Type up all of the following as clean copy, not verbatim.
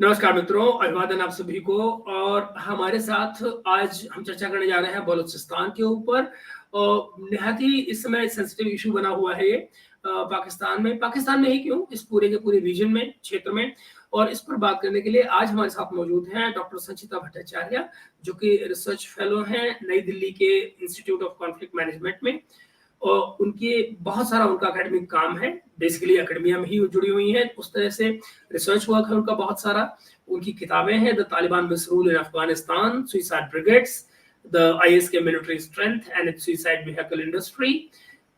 नमस्कार मित्रों, अभिवादन आप सभी को। और हमारे साथ आज हम चर्चा करने जा रहे हैं बलूचिस्तान के ऊपर। निहायत ही इस समय सेंसिटिव इशू बना हुआ है ये पाकिस्तान में ही क्यों, इस पूरे के पूरे रीजन में, क्षेत्र में। और इस पर बात करने के लिए आज हमारे साथ मौजूद हैं डॉक्टर संचिता भट्टाचार्य, जो कि रिसर्च फेलो हैं नई दिल्ली के इंस्टीट्यूट ऑफ कॉन्फ्लिक्ट मैनेजमेंट में। और उनके बहुत सारा उनका एकेडमिक काम है, बेसिकली एकेडमिया में ही जुड़ी हुई हैं, उस तरह से रिसर्च वर्क है उनका बहुत सारा। उनकी किताबें हैं the Taliban misrule in Afghanistan, suicide brigades, the IS के military strength and its suicide vehicle industry,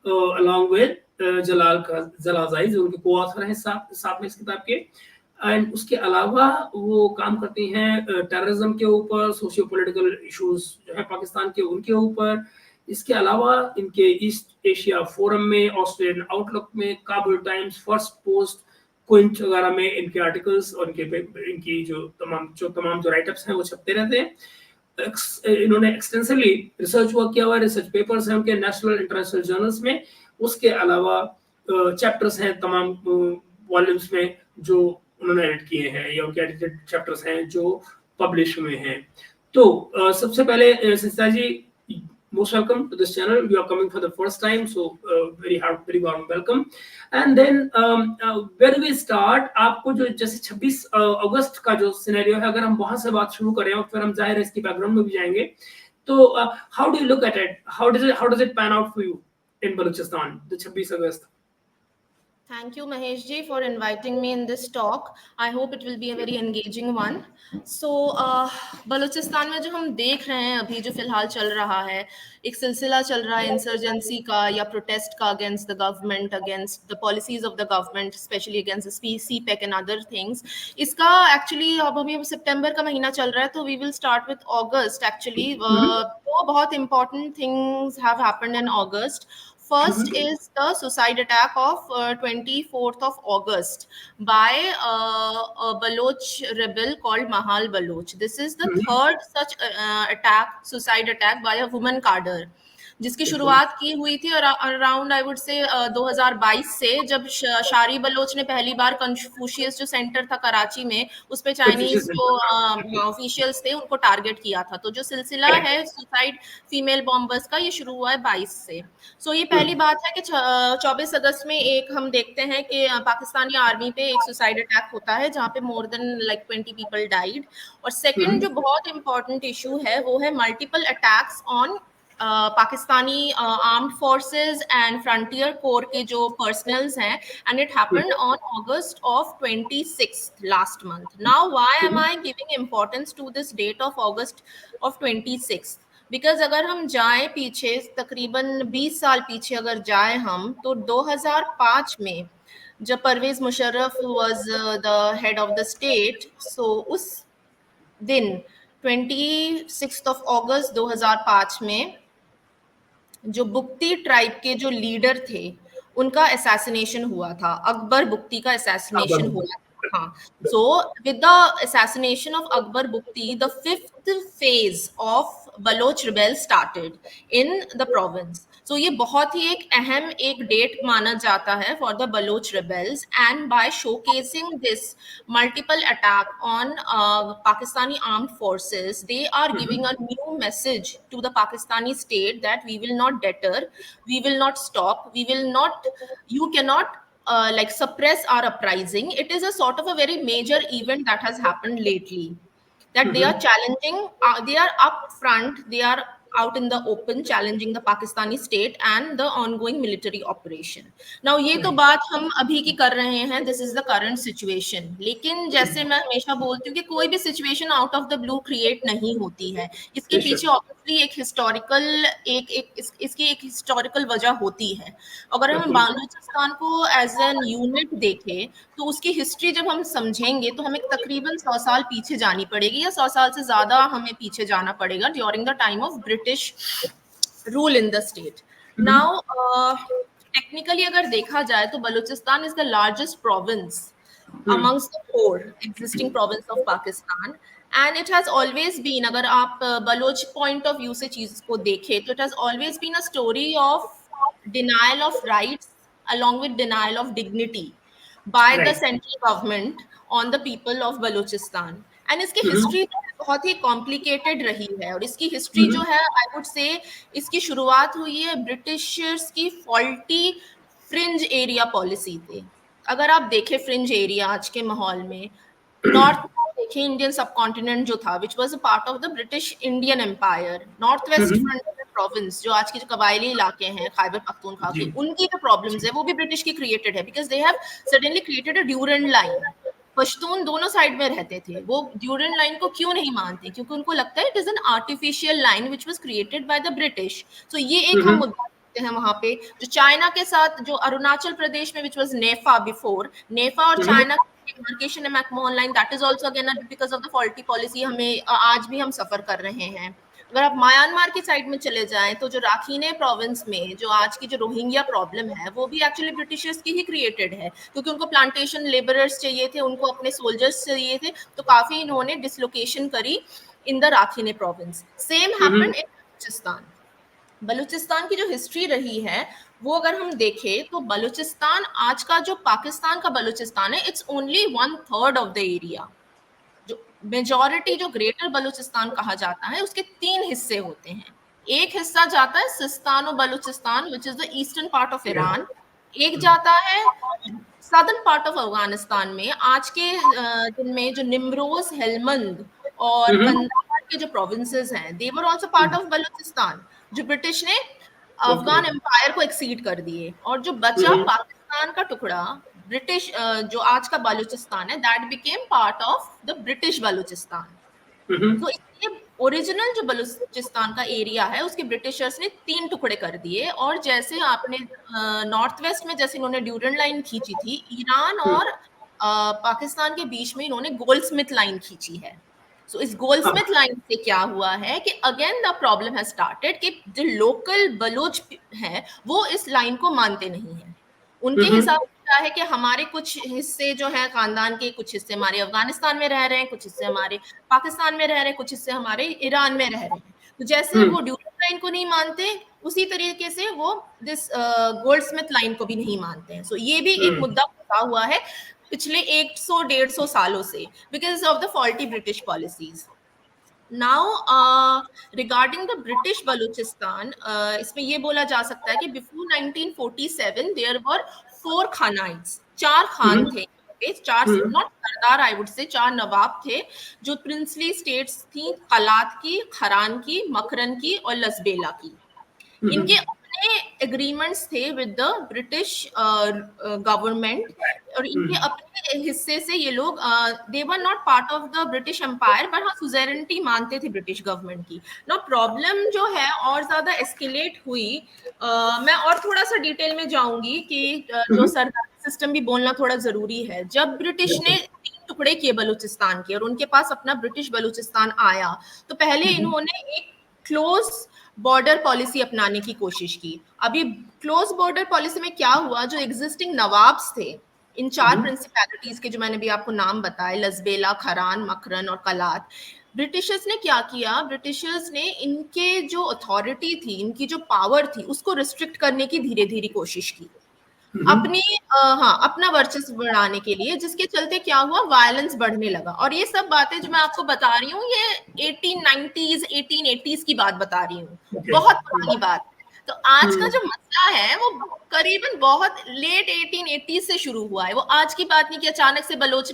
along with Jalal जाइज, उनके को ऑथर हैं साथ में इस किताब के। एंड उसके अलावा वो काम करती हैं टेररिज्म के ऊपर, सोशियो पॉलिटिकल इश्यूज जो है पाकिस्तान के, उनके ऊपर। इसके अलावा इनके ईस्ट एशिया फोरम में, ऑस्ट्रेलियन आउटलुक में, Kabul times, first post, Quint वगैरह में इनके आर्टिकल्स और इनकी जो तमाम जो राइटअप्स हैं वो छपते रहते हैं। इन्होंने एक्सटेंसिवली रिसर्च वर्क किया हुआ है, रिसर्च पेपर्स हैं उनके नेशनल इंटरनेशनल जर्नल्स में। उसके अलावा चैप्टर्स हैं तमाम वॉल्यूम्स में जो उन्होंने एडिट किए हैं, या उनके एडिटेड चैप्टर्स हैं जो पब्लिश हुए हैं। तो सबसे पहले संचिता जी, most welcome to this channel. You are coming for the first time, so very warm welcome. And then where do we start? आपको जो जैसे 26 अगस्त का जो सिनेरियो है, अगर हम वहां से बात शुरू करें और फिर हम जाहिर है इसकी बैकग्राउंड में भी जाएंगे, तो how do you look at it? How does it pan out for you in Balochistan, the 26 August? Thank you, Mahesh ji, for inviting me in this talk. I hope it will be a very engaging one. So, Balochistan में जो हम देख रहे हैं अभी जो फिलहाल चल रहा है, एक सिलसिला चल रहा है इंसर्जेंसी का या प्रोटेस्ट का against the government, against the policies of the government, specially against the CPEC and other things. इसका एक्चुअली अब अभी सितंबर का महीना चल रहा है, तो we will start with August. Actually दो बहुत important things have happened in August. First is the suicide attack of 24th of August by a Baloch rebel called Mahal Baloch. This is the third such suicide attack by a woman cadre, जिसकी शुरुआत की हुई थी around I would say 2022 से, जब शारी Bloch ने पहली बार कन्फ्यूशियस जो सेंटर था कराची में, उस पे चाइनीज जो ऑफिशियल्स थे उनको टारगेट किया था। तो जो सिलसिला है सुसाइड फीमेल बॉम्बर्स का, ये शुरू हुआ है 22 से। सो ये पहली बात है कि 24 अगस्त में एक हम देखते हैं कि पाकिस्तानी आर्मी पे एक सुसाइड अटैक होता है जहाँ पे more than like 20 people died. और सेकंड जो बहुत इंपॉर्टेंट इशू है वो है multiple attacks on Pakistani armed forces and frontier corps के जो पर्सनल्स हैं, and it happened on August of 26 last month. Now why am I giving importance to this date of August of 26? Because अगर हम जाएं पीछे तकरीबन 20 साल पीछे अगर जाएं हम, तो 2005 में जब Pervez Musharraf was the head of the state, so उस दिन 26 ऑफ अगस्त 2005 में जो बुक्ती ट्राइब के जो लीडर थे उनका असैसिनेशन हुआ था, अकबर बुक्ती का असैसिनेशन हुआ था. हाँ, so with the assassination of Akbar Bukti, the fifth phase of Baloch rebels started in the province. So ये बहुत ही एक अहम एक डेट माना जाता है for the Baloch rebels, and by showcasing this multiple attack on Pakistani armed forces, they are giving a new message to the Pakistani state that we will not deter, we will not stop, we will not, you cannot like suppress our uprising. It is a sort of a very major event that has happened lately, that they are challenging, they are up front, they are out in the open challenging the Pakistani state and the ongoing military operation. Now ये तो बात हम अभी की कर रहे हैं, this is the current situation. लेकिन जैसे मैं हमेशा बोलती हूँ कि कोई भी situation out of the blue create नहीं होती है, इसके पीछे obviously एक historical इसकी एक historical वजह होती है. अगर हम बलूचिस्तान को as an unit देखें तो उसकी हिस्ट्री जब हम समझेंगे तो हमें तकरीबन 100 साल पीछे जानी पड़ेगी, या 100 साल से ज्यादा हमें पीछे जाना पड़ेगा, during the time of British rule in the state. Now technically अगर देखा जाए तो Balochistan is the largest province amongst the four existing province of Pakistan, and it has always been, अगर आप बलोच point of view से चीज को देखें तो it has always been a story of denial of rights along with denial of dignity by the central government on the people of Balochistan. And इसकी history बहुत ही complicated रही है, और इसकी हिस्ट्री जो है आई वुड से इसकी शुरुआत हुई है ब्रिटिशर्स की फॉल्टी फ्रिंज एरिया पॉलिसी से। अगर आप देखें फ्रिंज एरिया आज के माहौल में, नॉर्थ देखें इंडियन सब कॉन्टिनेंट जो था which was a part of the British Indian empire, north west front province जो आज के जो कबायली इलाके हैं खैबर पख्तूनख्वा के, उनकी जो प्रॉब्लम्स है वो भी ब्रिटिश की क्रिएटेड है, because they have suddenly created a Durand line. Pashtun दोनों साइड में रहते थे, वो ड्यूरेंट लाइन को क्यों नहीं मानते, क्योंकि उनको लगता है it is an artificial line which was created by the British. So ये एक हम मुद्दा हैं वहां पे। जो चाइना के साथ जो अरुणाचल प्रदेश में विच वाज नेफा बिफोर, नेफा और China demarcation McMahon line, that is also again because of the faulty policy हमें आज भी हम सफर कर रहे हैं। अगर आप म्यांमार की साइड में चले जाएं तो जो राखीने प्रोविंस में जो आज की जो रोहिंग्या प्रॉब्लम है वो भी एक्चुअली ब्रिटिशर्स की ही क्रिएटेड है, क्योंकि उनको प्लांटेशन लेबरर्स चाहिए थे, उनको अपने सोल्जर्स चाहिए थे, तो काफी इन्होंने डिसलोकेशन करी in the Rakhine province. Same happened in Balochistan. Balochistan की जो हिस्ट्री रही है वो अगर हम देखें तो बलूचिस्तान आज का जो पाकिस्तान का बलूचिस्तान है, it's only 1/3 of the area. जो मेजॉरिटी जो ग्रेटर बलूचिस्तान कहा जाता है उसके 3 हिस्से होते हैं। एक हिस्सा जाता है सिस्तान और Balochistan which is the eastern part of Iran, एक जाता है सदर्न पार्ट ऑफ अफगानिस्तान में, आज के दिन में जो निम्रोज, हेलमंद और कंदाहार के जो प्रोविंसेस हैं, they were also part of Balochistan, जो ब्रिटिश ने अफगान एम्पायर को एक्सीड कर दिए। और जो बचा पाकिस्तान का टुकड़ा ब्रिटिश जो आज का बलूचिस्तान है, that became part of the British Balochistan. तो इसलिए ओरिजिनल जो बलूचिस्तान का एरिया है उसके ब्रिटिशर्स ने 3 टुकड़े कर दिए। और जैसे आपने नॉर्थ वेस्ट में जैसे इन्होंने ड्यूरेंट लाइन खींची थी, ईरान और पाकिस्तान के बीच में इन्होंने गोल्डस्मिथ लाइन खींची है। सो इस गोल्डस्मिथ लाइन से क्या हुआ है कि again the problem has started कि जो लोकल बलोच है वो इस लाइन को मानते नहीं है। उनके हिसाब से क्या है कि हमारे कुछ हिस्से जो है खानदान के, कुछ हिस्से हमारे अफगानिस्तान में रह रहे हैं, कुछ हिस्से हमारे पाकिस्तान में रह रहे हैं, कुछ हिस्से हमारे ईरान में रह रहे हैं। तो जैसे वो ड्यूरेंट लाइन को नहीं मानते उसी तरीके से वो दिस गोल्डस्मिथ लाइन को भी नहीं मानते हैं। सो ये भी एक मुद्दा फंसा हुआ है पिछले 100-150 सालों से because of the faulty British policies. Now regarding the British Balochistan, इसमें ये बोला जा सकता है कि बिफोर 1947 देयर वर 4 खानाइट्स, 4 खान थे, 4 not Sardar, I would say 4 नवाब थे जो प्रिंसली स्टेट्स थी, कलात की, खरान की, मकरन की और लसबेला की। इनके अपने एग्रीमेंट्स थे विद द ब्रिटिश गवर्नमेंट, और इनके अपने हिस्से से ये लोग they were not part of the British empire, पर हाँ सुजेरेनिटी मानते थे ब्रिटिश गवर्नमेंट की। नो प्रॉब्लम जो है और ज्यादा एस्केलेट हुई। मैं और थोड़ा सा डिटेल में जाऊंगी कि जो सरकारी सिस्टम भी बोलना थोड़ा जरूरी है। जब ब्रिटिश ने 3 टुकड़े किए बलूचिस्तान के और उनके पास अपना ब्रिटिश बलूचिस्तान आया, तो पहले इन्होंने एक क्लोज बॉर्डर पॉलिसी अपनाने की कोशिश की। अभी क्लोज बॉर्डर पॉलिसी में क्या हुआ, जो एग्जिस्टिंग नवाब्स थे इन 4 प्रिंसिपैलिटीज के जो मैंने भी आपको नाम बताए, लसबेला, खरान, मकरन और कलात, ब्रिटिशर्स ने क्या किया, ब्रिटिशर्स ने इनके जो अथॉरिटी थी, इनकी जो पावर थी, उसको रिस्ट्रिक्ट करने की धीरे धीरे कोशिश की अपनी अपना वर्चस्व बढ़ाने के लिए, जिसके चलते क्या हुआ, वायलेंस बढ़ने लगा। और ये सब बातें जो मैं आपको बता रही हूँ ये 1890s 1880s की बात बता रही हूँ, बहुत पुरानी बात। तो आज का जो मसला है वो करीबन बहुत लेट 1880s से शुरू हुआ है। वो आज की बात नहीं कि अचानक से बलोच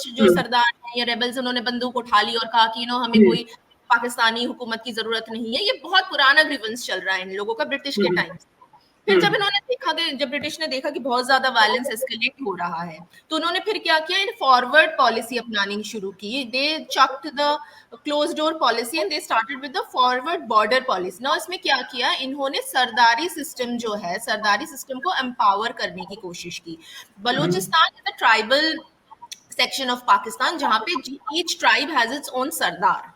जो सरदार हैं या रेबल्स, उन्होंने बंदूक उठा ली और कहा कि हमें कोई पाकिस्तानी हुकूमत की जरूरत नहीं है। ये बहुत पुराना ग्रीवेंस चल रहा है इन लोगों का ब्रिटिश के टाइम से। फिर जब इन्होंने देखा कि जब ब्रिटिश ने देखा कि बहुत ज्यादा वायलेंस एस्केलेट हो रहा है, तो उन्होंने फिर क्या किया, इन फॉरवर्ड पॉलिसी अपनानी शुरू की। They chucked the close door policy and they started with the forward border policy. ना इसमें क्या किया, इन्होंने सरदारी सिस्टम जो है, सरदारी सिस्टम को एम्पावर करने की कोशिश की। Balochistan is a tribal section of Pakistan जहां पे each tribe has its own sardar,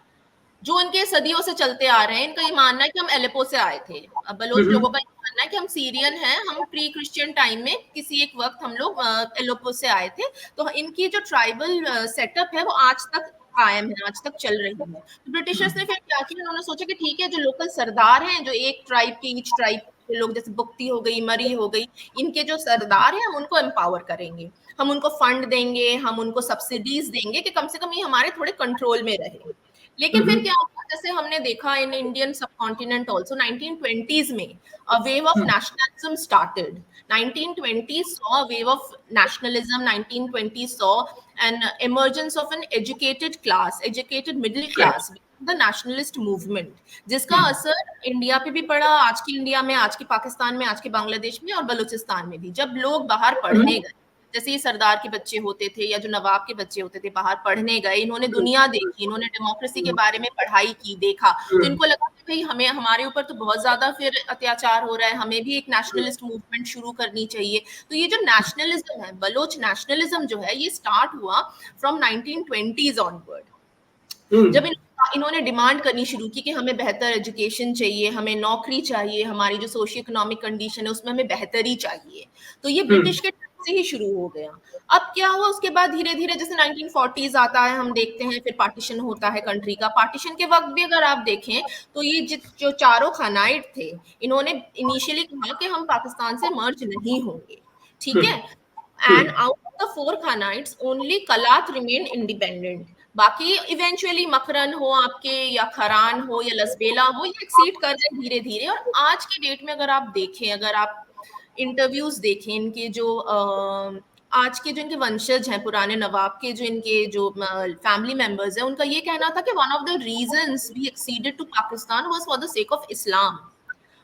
जो इनके सदियों से चलते आ रहे हैं। इनका ये मानना है कि हम एलेपो से आए थे। अब बलोच लोगों का ये मानना है कि हम सीरियन हैं, हम प्री क्रिश्चियन टाइम में किसी एक वक्त हम लोग एलेपो से आए थे। तो इनकी जो ट्राइबल सेटअप है वो आज तक कायम है, आज तक चल रही है। तो ब्रिटिशर्स ने फिर क्या किया, उन्होंने सोचा कि ठीक है, जो लोकल सरदार हैं, जो एक ट्राइब के ईच ट्राइब के लोग, जैसे बुक्ति हो गई, मरी हो गई, इनके जो सरदार हैं हम उनको एम्पावर करेंगे, हम उनको फंड देंगे, हम उनको सब्सिडीज देंगे कि कम से कम ये हमारे थोड़े कंट्रोल में रहे। लेकिन फिर क्या हुआ, जैसे हमने देखा इन इंडियन सब कॉन्टिनेंट ऑल्सो 1920s में a wave of nationalism started. 1920s saw a wave of nationalism. 1920s saw an emergence of an educated class, educated middle class, the nationalist movement, जिसका असर इंडिया पे भी पड़ा, आज की India में, आज के पाकिस्तान में, आज के बांग्लादेश में और बलूचिस्तान में भी। जब लोग बाहर पढ़ने गए, जैसे ये सरदार के बच्चे होते थे या जो नवाब के बच्चे होते थे, बाहर पढ़ने गए, इन्होंने दुनिया देखी, इन्होंने डेमोक्रेसी के बारे में पढ़ाई की, देखा, तो इनको लगा कि भाई हमें, हमारे ऊपर तो बहुत ज्यादा फिर अत्याचार हो रहा है, हमें भी एक नेशनलिस्ट मूवमेंट शुरू करनी चाहिए। तो ये जो नेशनलिज्म है, बलोच नेशनलिज्म जो है, ये स्टार्ट हुआ फ्रॉम 1920s ऑनवर्ड। जब इन्होंने डिमांड करनी शुरू की कि हमें बेहतर एजुकेशन चाहिए, हमें नौकरी चाहिए, हमारी जो सोशियो इकोनॉमिक कंडीशन है उसमें हमें बेहतरी चाहिए, तो ये ब्रिटिश के से ही शुरू हो गया। अब क्या हुआ उसके बाद, धीरे धीरे जैसे 1940s आता है, हम देखते हैं फिर पार्टीशन होता है कंट्री का। पार्टीशन के वक्त भी अगर आप देखें तो ये जो चारों खानाइट थे, इन्होंने इनिशियली कहा कि हम पाकिस्तान से मर्ज नहीं होंगे, ठीक है, and out of the 4 khanates only Kalat remain independent. बाकी इवेंचुअली मकरन हो आपके, या खरान हो, या लसबेला हो, ये एक्सीड कर रहे हैं धीरे धीरे। और आज के डेट में अगर आप देखें, अगर आप इंटरव्यूज देखें, इनके जो आज के जो इनके वंशज हैं, पुराने नवाब के जो इनके जो फैमिली मेंबर्स हैं, उनका ये कहना था कि one of the reasons we acceded to Pakistan was for the sake of Islam.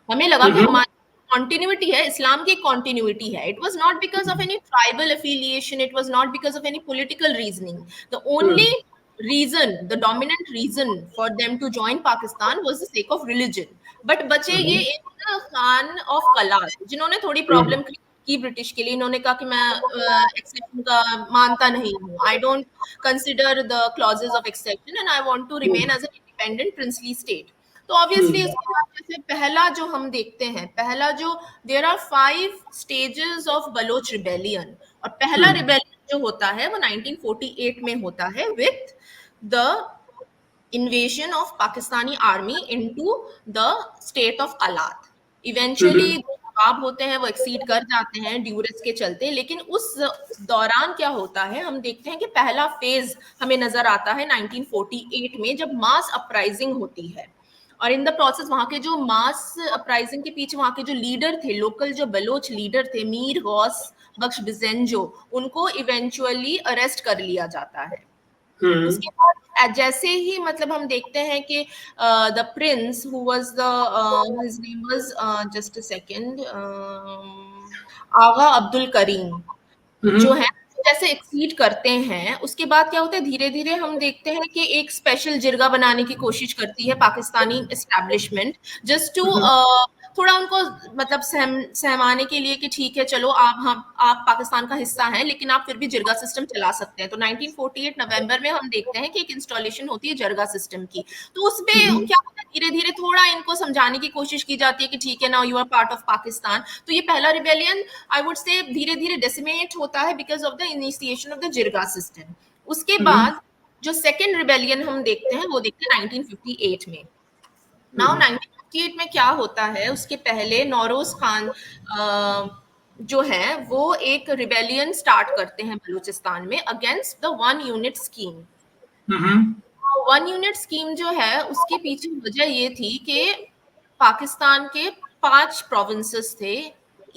हमें लगा कि हमारी कॉन्टिन्यूटी है, इस्लाम की कॉन्टिन्यूटी है। It was not because of any tribal affiliation, it was not because of any political reasoning. The only reason, the dominant reason for them to join Pakistan was the sake of religion. But बचे ये एक Khan of कलात, जिन्होंने थोड़ी problem की British के लिए। इन्होंने कहा कि मैं एक्सेप्शन का मानता नहीं हूँ, I don't consider the clauses of exception and I want to remain as an independent princely state. तो ऑब्वियसली इसके बाद जैसे पहला जो हम देखते हैं, पहला जो there are 5 stages of Baloch rebellion, और पहला रिबेलियन जो होता है वो 1948 में होता है with the invasion of Pakistani army into the state of Kalat. Eventually नवाब होते हैं वो एक्सीड कर जाते हैं ड्यूरेस के चलते, लेकिन उस दौरान क्या होता है, हम देखते हैं कि पहला फेज हमें नजर आता है 1948 में, जब मास अपराइजिंग होती है। और इन द प्रोसेस वहां के जो मास अपराइजिंग के पीछे वहां के जो लीडर थे, लोकल जो बलोच लीडर थे, मीर गौस बख्श बिजेंजो, उनको इवेंचुअली अरेस्ट कर लिया जाता है। उसके बाद जैसे ही मतलब हम देखते हैं कि the prince who was the his name was just a second, Agha Abdul Karim जो है, जैसे एक्सीड करते हैं, उसके बाद क्या होता है, धीरे धीरे हम देखते हैं कि एक स्पेशल जिरगा बनाने की कोशिश करती है पाकिस्तानी एस्टैब्लिशमेंट, जस्ट टू थोड़ा उनको मतलब सहमाने के लिए कि ठीक है चलो आप पाकिस्तान का हिस्सा हैं, लेकिन आप फिर भी जिरगा सिस्टम चला सकते हैं। तो 1948 नवंबर में हम देखते हैं कि एक इंस्टॉलेशन होती है जिरगा सिस्टम की। तो उसमें क्या होता है, धीरे धीरे थोड़ा इनको समझाने की कोशिश की जाती है कि ठीक है, now you are part of Pakistan. तो ये पहला रिबेलियन आई वुड से धीरे धीरे डेसिमेट होता है because of the initiation of the jirga system. उसके बाद जो सेकेंड रिबेलियन हम देखते हैं वो देखते हैं 1958 में। नाउ 1958 में क्या होता है, उसके पहले नौरोज खान जो है वो एक रिबेलियन स्टार्ट करते हैं बलूचिस्तान में against the 1 unit scheme. 1 unit scheme जो है उसके पीछे वजह ये थी कि पाकिस्तान के 5 प्रोविंसेस थे,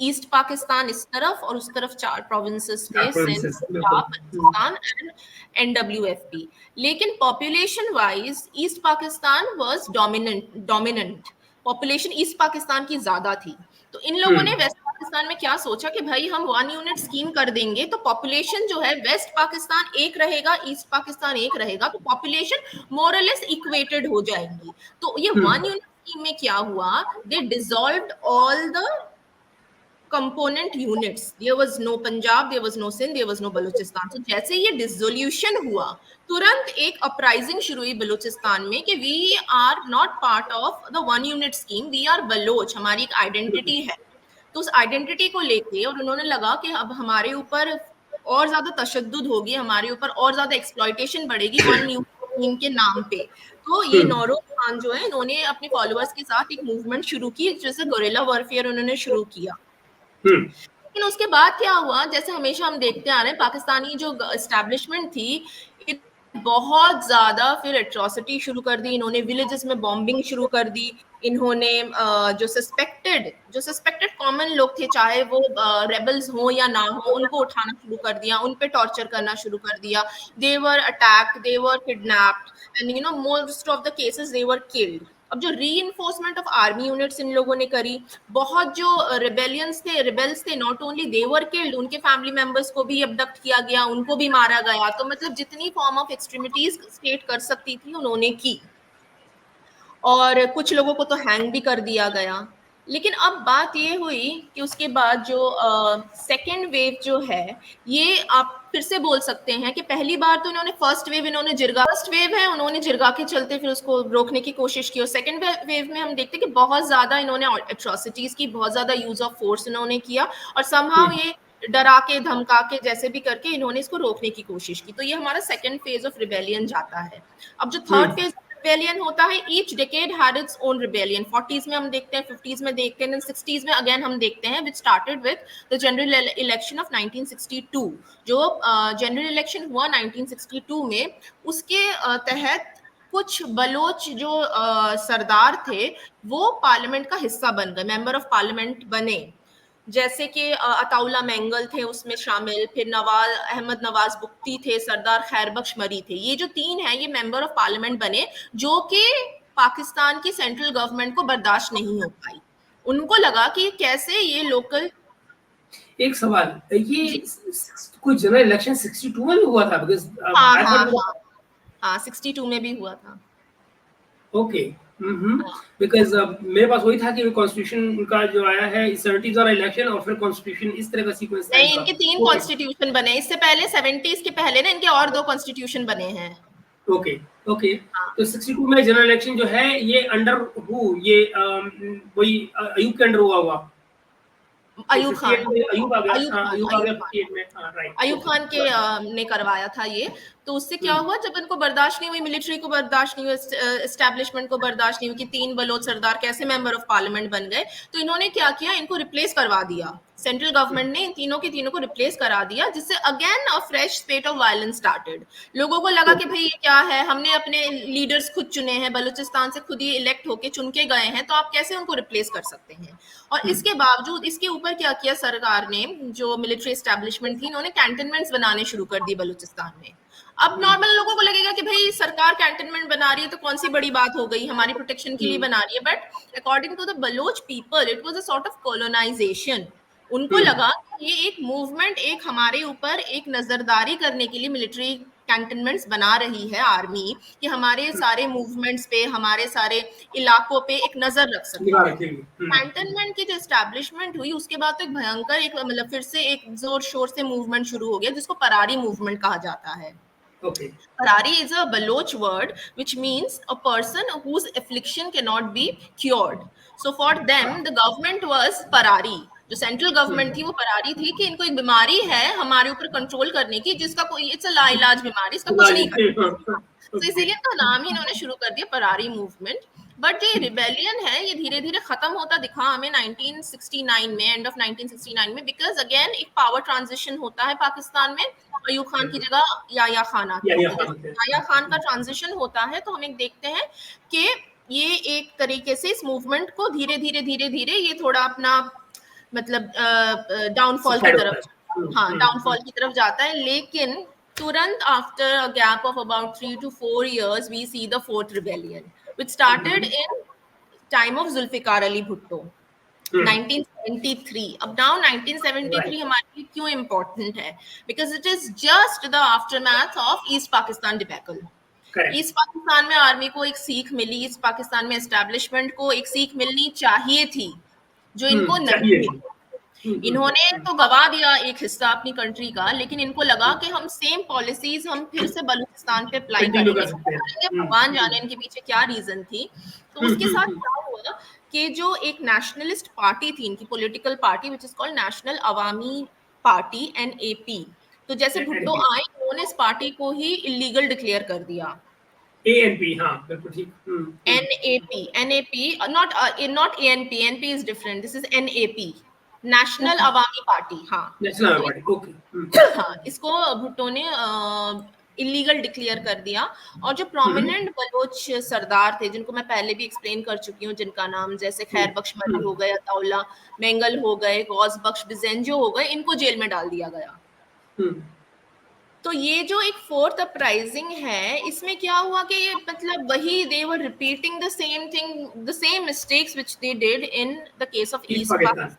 ईस्ट पाकिस्तान इस तरफ और उस तरफ 4 प्रोविंसेस थे, सिंध, पंजाब, बलूचिस्तान एंड एनडब्ल्यूएफपी। लेकिन population wise east Pakistan was dominant, population east Pakistan की ज्यादा थी। तो इन लोगों ने वेस्ट पाकिस्तान में क्या सोचा कि भाई हम 1 यूनिट स्कीम कर देंगे तो पॉपुलेशन जो है वेस्ट पाकिस्तान एक रहेगा, ईस्ट पाकिस्तान एक रहेगा, तो पॉपुलेशन मोर और लेस इक्वेटेड हो जाएंगी। तो ये 1 यूनिट स्कीम में क्या हुआ, they dissolved all the component units, there was no Punjab, there was no Sindh, there was no Balochistan. तो जैसे ये डिसोल्यूशन हुआ, तुरंत एक अपराइजिंग शुरू हुई बलूचिस्तान में कि we are not part of the 1 unit scheme, we are Baloch, हमारी एक आइडेंटिटी है। तो उस आइडेंटिटी को लेके और उन्होंने लगा कि अब हमारे ऊपर और ज्यादा तशद्दुद होगी, हमारे ऊपर और ज्यादा एक्सप्लॉयटेशन बढ़ेगी 1 यूनिट टीम के नाम पे। तो ये नौरोज खान जो है, इन्होंने अपने फॉलोअर्स के साथ एक मूवमेंट शुरू की, जैसे गोरिल्ला वॉरफेयर उन्होंने शुरू किया। लेकिन उसके बाद क्या हुआ, जैसे हमेशा हम देखते आ रहे हैं, पाकिस्तानी जो एस्टैब्लिशमेंट थी, बहुत ज्यादा फिर एट्रोसिटी शुरू कर दी इन्होंने, विलेजेस में बॉम्बिंग शुरू कर दी इन्होंने। जो सस्पेक्टेड कॉमन लोग थे, चाहे वो रेबल्स हो या ना हो, उनको उठाना शुरू कर दिया, उन पे टॉर्चर करना शुरू कर दिया। They were attacked, they were kidnapped and most of the cases they were killed. अब जो रीइंफोर्समेंट ऑफ आर्मी यूनिट्स इन लोगों ने करी, बहुत जो रिबेल्स थे, not only they were killed, उनके फैमिली मेंबर्स को भी अबडक्ट किया गया, उनको भी मारा गया। तो मतलब जितनी फॉर्म ऑफ एक्सट्रीमिटीज स्टेट कर सकती थी उन्होंने की, और कुछ लोगों को तो हैंग भी कर दिया गया। लेकिन अब बात ये हुई कि उसके बाद जो सेकेंड वेव जो है, ये आप फिर से बोल सकते हैं कि पहली बार तो इन्होंने फर्स्ट वेव है, उन्होंने जिरगा के चलते फिर उसको रोकने की कोशिश की, और सेकेंड वेव में हम देखते हैं कि बहुत ज्यादा इन्होंने एट्रोसिटीज की, बहुत ज्यादा यूज ऑफ फोर्स इन्होंने किया, और समहाउ ये डरा के धमका के जैसे भी करके इन्होंने इसको रोकने की कोशिश की। तो ये हमारा सेकेंड फेज ऑफ रिबेलियन जाता है। अब जो थर्ड फेज रिबेलियन होता है, each decade had its own rebellion. 40s में हम देखते हैं, 50s में देखते हैं, 60s में अगेन हम देखते हैं, which started with the general election of 1962। जो जनरल इलेक्शन हुआ 1962 में, उसके तहत कुछ बलोच जो सरदार थे, वो पार्लियामेंट का हिस्सा बन गए, मेंबर ऑफ पार्लियामेंट बने। जैसे कि अताउल्ला मेंगल थे उसमें शामिल, फिर नवाज अहमद नवाज बुख्ती थे, सरदार खैरबख्श मरी थे। ये जो तीन है, ये मेंबर ऑफ पार्लियामेंट बने, जो कि पाकिस्तान की सेंट्रल गवर्नमेंट को बर्दाश्त नहीं हो पाई। उनको लगा कि कैसे ये लोकल। एक सवाल, ये कोई जनरल इलेक्शन 62 में भी हुआ था? बिकॉज़ हाँ आई हाँ थॉट हाँ 62 में भी हुआ था। ओके। बिकॉज़ मेरे पास वही था कि कॉन्स्टिट्यूशन का जो आया है 70s वाला इलेक्शन, और फिर कॉन्स्टिट्यूशन, इस तरह का सीक्वेंस था नहीं, इनका। इनके 3 कॉन्स्टिट्यूशन बने, इससे पहले 70s के पहले ना इनके और 2 कॉन्स्टिट्यूशन बने हैं। Okay, okay. हाँ। तो 62 में जनरल इलेक्शन जो है, ये अंडर ये वही अयूब के अंडर हुआ हुआ। अयूब खान, 58 में अयूब आ गया। अयूब हाँ, खान, अयूब आ अयूब गया खान 58 में। हाँ, राइट। अयूब खान के ने करवाया था ये। तो उससे क्या हुआ, जब इनको बर्दाश्त नहीं हुई, मिलिट्री को बर्दाश्त नहीं हुई, एस्टैब्लिशमेंट को बर्दाश्त नहीं हुई कि 3 बलोच सरदार कैसे मेंबर ऑफ पार्लियामेंट बन गए, तो इन्होंने क्या किया, इनको रिप्लेस करवा दिया। सेंट्रल गवर्नमेंट ने इन तीनों के तीनों को रिप्लेस करा दिया, जिससे again a fresh स्पेट of violence started. लोगों को लगा कि भाई ये क्या है, हमने अपने लीडर्स खुद चुने हैं, बलूचिस्तान से खुद ही इलेक्ट होके चुन के गए हैं, तो आप कैसे उनको रिप्लेस कर सकते हैं। और इसके बावजूद इसके ऊपर क्या किया सरकार ने, जो मिलिट्री एस्टैब्लिशमेंट थी, इन्होंने कैंटनमेंट्स बनाने शुरू कर दिए बलूचिस्तान में। अब नॉर्मल लोगों को लगेगा कि भाई सरकार कैंटनमेंट बना रही है तो कौन सी बड़ी बात हो गई, हमारी प्रोटेक्शन के लिए बना रही है, but according to the Baloch people it was a sort of colonization. उनको लगा कि ये एक मूवमेंट, एक हमारे ऊपर एक नजरदारी करने के लिए मिलिट्री कैंटनमेंट्स बना रही है आर्मी, कि हमारे सारे मूवमेंट्स पे, हमारे सारे इलाकों पे एक नजर रख सके। कैंटनमेंट की जो एस्टैब्लिशमेंट हुई, उसके बाद तो एक भयंकर, एक मतलब फिर से एक जोर शोर से मूवमेंट शुरू हो गया, जिसको परारी मूवमेंट कहा जाता है। Okay. Parari is a Baloch word which means a person whose affliction cannot be cured. So for them the government was Parari. जो सेंट्रल गवर्नमेंट थी वो परारी थी कि इनको एक बीमारी है हमारे ऊपर कंट्रोल करने की, जिसका कोई, इट्स अ लाइलाज बीमारी, इसका कुछ नहीं कर। तो इसीलिए तो नाम ही इन्होंने शुरू कर दिया परारी मूवमेंट। बट जो रिबेलियन है, ये धीरे धीरे खत्म होता दिखा हमें 1969 में, एंड ऑफ 1969 में, बिकॉज अगेन एक पावर ट्रांजिशन होता है पाकिस्तान में। अयूब खान की जगह याया खान आते हैं। याया खान का ट्रांजिशन होता है, तो हम एक देखते हैं कि ये एक तरीके से इस मूवमेंट को धीरे धीरे ये थोड़ा अपना मतलब डाउनफॉल की तरफ, हाँ डाउनफॉल की तरफ जाता है। लेकिन तुरंत after a gap of about 3 to 4 years we see the fourth rebellion which started in time of Zulfikar Ali Bhutto 1973. अब now 1973 हमारे लिए क्यों इम्पोर्टेंट है, because it is just the aftermath of east Pakistan debacle. East Pakistan में army को एक सीख मिली, east Pakistan में एस्टैब्लिशमेंट को एक सीख मिलनी चाहिए थी, जो इनको नहीं मिली। इन्होंने तो गवा दिया एक हिस्सा अपनी कंट्री का, लेकिन इनको लगा कि हम सेम पॉलिसीज हम फिर से बलूचिस्तान पे अप्लाई करेंगे। भगवान जाने इनके पीछे क्या रीजन थी। तो उसके साथ क्या हुआ कि जो एक नेशनलिस्ट पार्टी थी इनकी, political party which is called national Awami party NAP, तो जैसे भुट्टो आए, उन्होंने इस पार्टी को ही इलीगल डिक्लेयर कर दिया। ANP, हाँ बिल्कुल ठीक। NAP, not ANP. ANP is different. This is NAP, national Awami party. हाँ, नेशनल तो पार्टी, ओके। हाँ, इसको भुट्टो ने इलीगल डिक्लेयर कर दिया। और जो प्रोमिनेंट बलोच सरदार थे, जिनको मैं पहले भी एक्सप्लेन कर चुकी हूँ, जिनका नाम जैसे खैर बख्श मरी हो गए, अताउल्ला मेंगल हो गए, गौस बख्श बिजेंजो हो गए, इनको जेल में डाल दिया गया। तो ये जो एक फोर्थ अपराइजिंग है, इसमें क्या हुआ कि ये मतलब वही they were repeating the same thing, the same mistakes which they did in the case of East East Pakistan, Pakistan.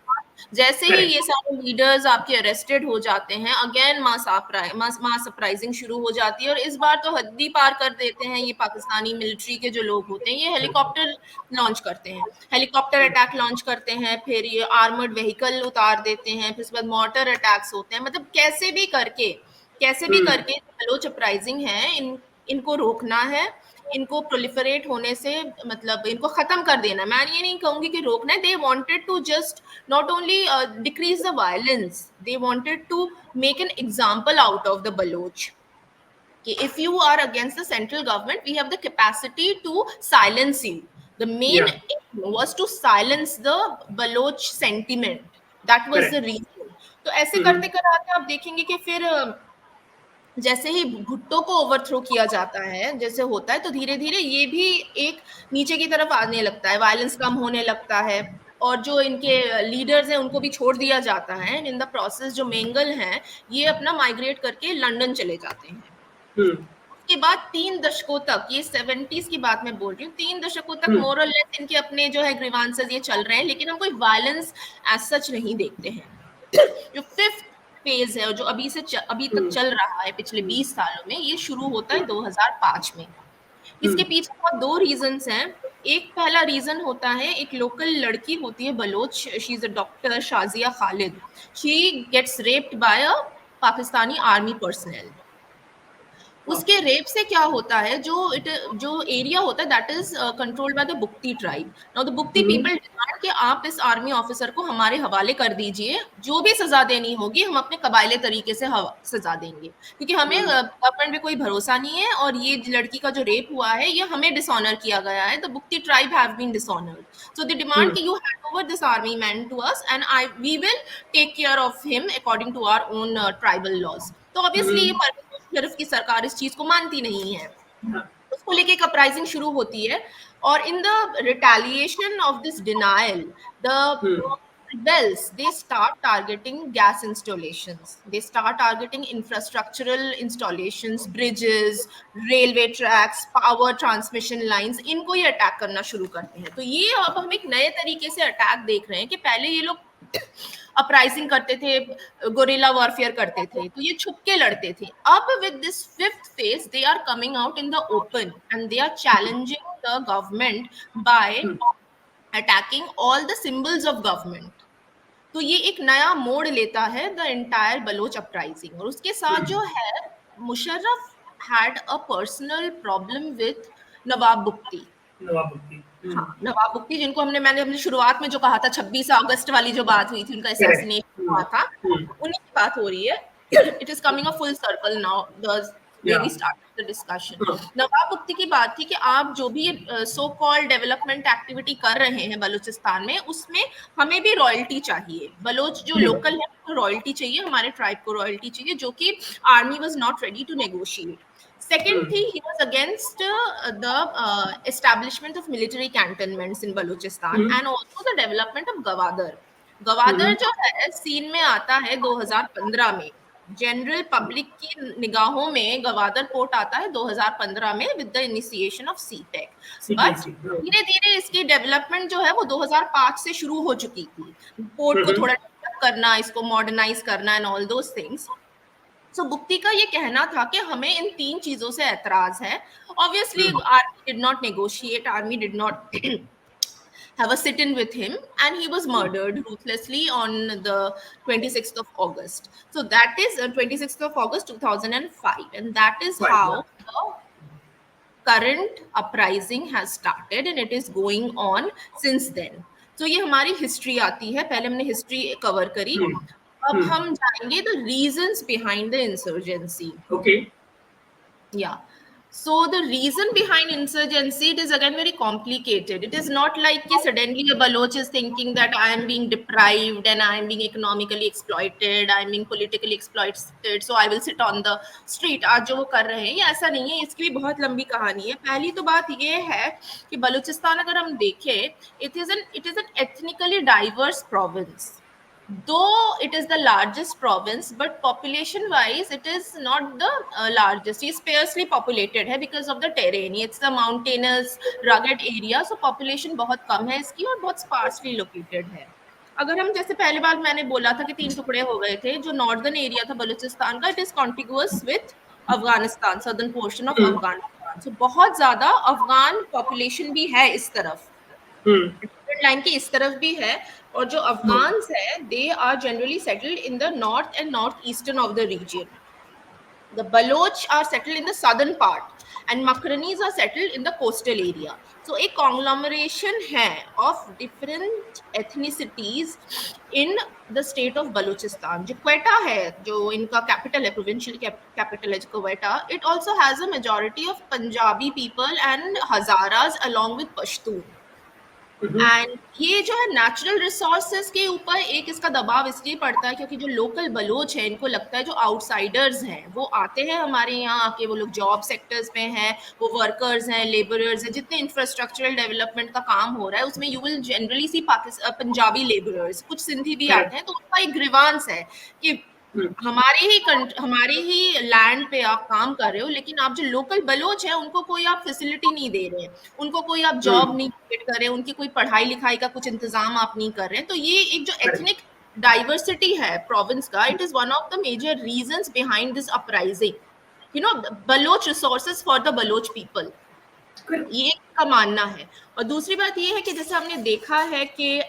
जैसे ही करेक्ट। ये सारे लीडर्स आपके अरेस्टेड हो जाते हैं, अगेन मास अपराइजिंग शुरू हो जाती है। और इस बार तो हद ही पार कर देते हैं ये पाकिस्तानी मिलिट्री के जो लोग होते हैं, ये हेलीकॉप्टर लॉन्च करते हैं, हेलीकॉप्टर अटैक लॉन्च करते हैं, फिर ये आर्मर्ड व्हीकल उतार देते हैं, फिर उसके बाद मॉर्टर अटैक्स होते हैं। मतलब कैसे भी करके बलोच अपराइजिंग है, इनको रोकना है, इनको प्रोलिफरेट होने से मतलब इनको खत्म कर देना। मैं ये नहीं कहूंगी कि रोकना है, they wanted to just not only decrease the violence, they wanted to make an example out of the Baloch कि if you are against the central government, we have the capacity to silence you. The main aim was to silence the Baloch sentiment. That was the reason. तो ऐसे करते कराते आप देखेंगे कि फिर जैसे ही भुट्टो को ओवरथ्रो किया जाता है, जैसे होता है, तो धीरे धीरे ये भी एक नीचे की तरफ आने लगता है, वायलेंस कम होने लगता है, और जो इनके लीडर्स हैं उनको भी छोड़ दिया जाता है। इन द प्रोसेस जो मेंगल हैं, ये अपना माइग्रेट करके लंदन चले जाते हैं। उसके बाद 3 दशकों तक, ये 70s की बात मैं बोल रही हूँ, 3 दशकों तक मोर और लेस इनके अपने जो है ग्रीवांसेस ये चल रहे हैं, लेकिन हम कोई वायलेंस एज सच नहीं देखते हैं। जो फिफ्थ फेज है, जो अभी तक चल रहा है पिछले 20 सालों में, ये शुरू होता है 2005 में। इसके पीछे बहुत 2 रीजंस हैं। एक पहला रीजन होता है, एक लोकल लड़की होती है Baloch, she is a doctor, Shazia Khalid. She gets raped by a Pakistani army personnel. उसके रेप से क्या होता है, जो एरिया होता है that is controlled by the Bugti tribe. Now the Bugti people demand कि आप इस आर्मी ऑफिसर को हमारे हवाले कर दीजिए, जो भी सजा देनी होगी हम अपने कबायले तरीके से सजा देंगे, क्योंकि हमें गवर्नमेंट में कोई भरोसा नहीं है, और ये लड़की का जो रेप हुआ है ये हमें डिसऑनर किया गया है। The Bugti tribe have been dishonoured, so they demand कि you hand over this army man to us and we will take care of him according to our own tribal laws. तो obviously ये शरीफ की सरकार इस चीज को मानती नहीं है, उसको लेके एक अपराइजिंग शुरू होती है। और in the retaliation of this denial, the rebels, they start targeting gas installations, they start targeting infrastructural installations, bridges, railway tracks, power transmission lines, इनको ये अटैक करना शुरू करते हैं। तो ये अब हम एक नए तरीके से अटैक देख रहे हैं कि पहले ये लोग अपराइजिंग करते थे, गोरिल्ला वॉरफेयर करते थे, तो ये छुप के लड़ते थे। अब with this fifth phase they are coming out in the open and they are challenging the government by attacking all the symbols of government. तो ये एक नया मोड़ लेता है द एंटायर बलोच अपराइजिंग। और उसके साथ जो है, Musharraf had a personal problem with Nawab Bugti. हाँ, नवाब बुक्ती, जिनको मैंने अपनी शुरुआत में जो कहा था 26 अगस्त वाली जो बात हुई थी, उनका असैसिनेशन हुआ था, उन्हीं की बात हो रही है। It is coming a full circle now way we started the discussion. Nawab Bugti की बात थी कि आप जो भी सो कॉल्ड डेवलपमेंट एक्टिविटी कर रहे हैं बलूचिस्तान में, उसमें हमें भी रॉयल्टी चाहिए। बलोच जो लोकल है उनको रॉयल्टी चाहिए, हमारे ट्राइब को रॉयल्टी चाहिए, जो कि army was not ready to negotiate. Second thing, he was against the establishment of military cantonments in Balochistan and also the development of Gwadar. Gwadar जो है सीन में आता है 2015 में। जनरल पब्लिक की निगाहों में गवादर पोर्ट आता है 2015 में विद द इनिशिएशन ऑफ सीटेक। बट धीरे धीरे इसकी डेवलपमेंट जो है वो 2005 से शुरू हो चुकी थी। पोर्ट को थोड़ा डेवलप करना, इसको मॉडर्नाइज करना एंड ऑल दोस थिंग्स। सो बुक्ती का ये कहना था कि हमें इन 3 चीजों से एतराज है। Obviously army did not negotiate, army did not have a sit-in with him, and he was murdered ruthlessly on the 26th of August. So that is 26th of August 2005, and that is how the current uprising has started, and it is going on since then. So ये हमारी history आती है, पहले हमने history cover करी, अब हम जाएंगे the reasons behind the insurgency. Okay, या So the reason behind insurgency, it is again very complicated. It is not like कि suddenly a Baloch is thinking that I am being deprived and I am being economically exploited, I am being politically exploited, so I will sit on the street. आज जो वो कर रहे हैं ये ऐसा नहीं है, इसकी भी बहुत लंबी कहानी है. पहली तो बात ये है कि बलूचिस्तान अगर हम देखें, it is an ethnically diverse province. Though it is the largest province, but population wise it is not the largest. It's sparsely populated है because of the terrain. It's the mountainous rugged area, so population बहुत कम है इसकी और बहुत sparsely located है. अगर हम जैसे पहले बार मैंने बोला था कि 3 टुकड़े हो गए थे, जो नॉर्दर्न एरिया था बलूचिस्तान का, it is contiguous with Afghanistan, southern portion of Afghanistan. So बहुत ज्यादा अफगान पॉपुलेशन भी है इस तरफ, लाइन के इस तरफ भी है. और जो अफगान्स है, they are generally settled in the north and north eastern of the region. The Baloch are settled in the southern part and Makhranis are settled in the coastal area. So एक conglomeration है of different ethnicities in the state of Balochistan. जो क्वेटा है, जो इनका capital है, provincial capital है Quetta, it also has a majority of Punjabi people and Hazaras along with Pashtun. And ये जो है नेचुरल रिसोर्सेज के ऊपर एक इसका दबाव इसलिए पड़ता है क्योंकि जो लोकल बलोच है, इनको लगता है जो आउटसाइडर्स हैं वो आते हैं हमारे यहाँ आके, वो लोग जॉब सेक्टर्स में हैं, वो वर्कर्स हैं, लेबरर्स हैं, जितने इंफ्रास्ट्रक्चरल डेवलपमेंट का काम हो रहा है उसमें you will generally see Punjabi labourers, कुछ सिंधी भी आते हैं. तो उनका एक ग्रीवांस है कि हमारे ही लैंड पे आप काम कर रहे हो, लेकिन आप जो लोकल बलोच हैं उनको कोई आप फैसिलिटी नहीं दे रहे हैं, उनको कोई आप जॉब नहीं क्रिएट कर रहे हैं, उनकी कोई पढ़ाई लिखाई का कुछ इंतजाम आप नहीं कर रहे हैं. तो ये एक जो एथनिक डाइवर्सिटी है प्रोविंस का, it is one of the major reasons behind this uprising. You know, Baloch resources for the Baloch people, ये का मानना है. और दूसरी बात ये है कि जैसे हमने देखा है कि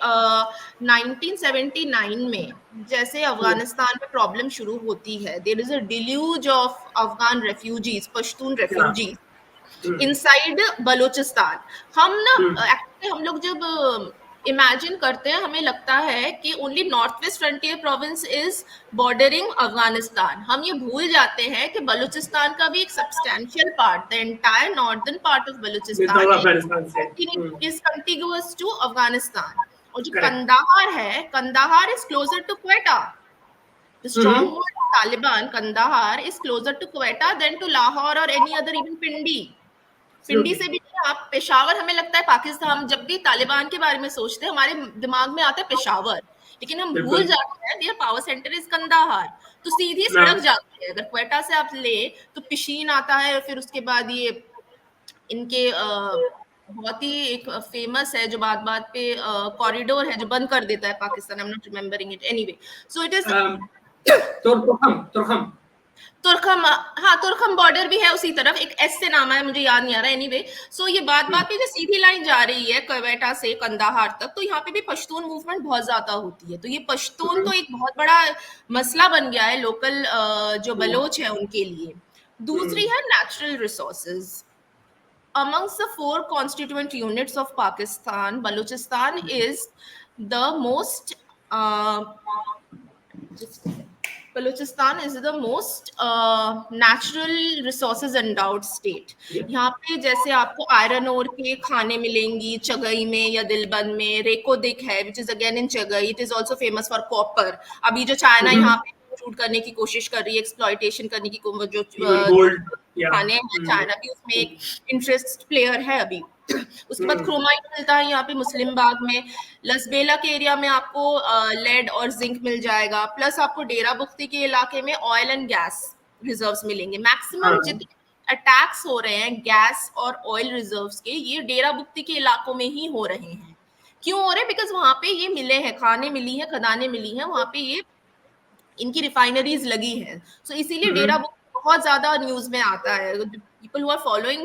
1979 में जैसे अफगानिस्तान में प्रॉब्लम शुरू होती है, there is a deluge of Afghan refugees, Pashtun refugees inside Balochistan. हम ना एक्चुअली हम लोग जब इमेजिन करते हैं, हमें लगता है कि only north west frontier province is bordering Afghanistan. हम ये भूल जाते हैं कि बलूचिस्तान का भी एक substantial part, the entire northern part of Balochistan is contiguous to Afghanistan. और जो कंदाहार है, Kandahar is closer to Quetta. The stronghold of Taliban, Kandahar, is closer to Quetta than to Lahore or any other, even Pindi. पिंडी से भी नहीं, आप पेशावर, हमें लगता है पाकिस्तान, हम जब भी तालिबान के बारे में सोचते हैं हमारे दिमाग में आता है पेशावर, लेकिन हम भूल जाते हैं their power centre is Kandahar. तो सीधी सड़क जाती है, अगर क्वेटा से आप ले तो पिशीन आता है, फिर उसके बाद ये इनके बहुत ही एक फेमस है जो बात बात पे कॉरिडोर है जो बंद कर देता है Pakistan. I am not remembering it anyway. So it is Torkham, हाँ तुर्खम बॉर्डर भी है उसी तरफ, एक एस से नाम है, मुझे याद नहीं आ रहा. एनीवे, सो ये बात पे जो सीधी लाइन जा रही है क्वेटा से कंदाहार तक, तो यहाँ पे भी पश्तून मूवमेंट बहुत ज्यादा होती है. तो ये पश्तून तो एक बहुत बड़ा मसला बन गया है लोकल जो बलोच है उनके लिए. दूसरी है natural resources. Amongst the 4 constituent units of Pakistan, Balochistan is the most Balochistan is the most natural resources endowed state. यहाँ पे जैसे आपको आयरन ओर के खाने मिलेंगी चगई में या दिलबंद में. रेकोदिक है which is again in Chagai. It is also famous for copper. अभी जो चाइना यहाँ पे शूट करने की कोशिश कर रही है, एक्सप्लॉइटेशन करने की, जो खाने हैं, चाइना भी उसमें एक इंटरेस्ट प्लेयर है अभी. उसके बाद क्रोमाइट मिलता है यहाँ पे मुस्लिम बाग में. लसबेला के एरिया में आपको लेड और जिंक मिल जाएगा, प्लस आपको डेरा बुख्ती के इलाके में ऑयल एंड गैस रिजर्व्स मिलेंगे. मैक्सिमम जितने अटैक्स हो रहे हैं गैस और ऑयल रिजर्व्स के, ये डेरा बुख्ती के इलाकों में ही हो रहे हैं. क्यों हो रहे हैं? बिकॉज वहां पे ये मिले हैं, खाने मिली है, खदानें मिली हैं, वहां पे ये इनकी रिफाइनरीज लगी हैं. सो इसीलिए डेरा बुख्ती बहुत ज्यादा न्यूज में आता है. People who are following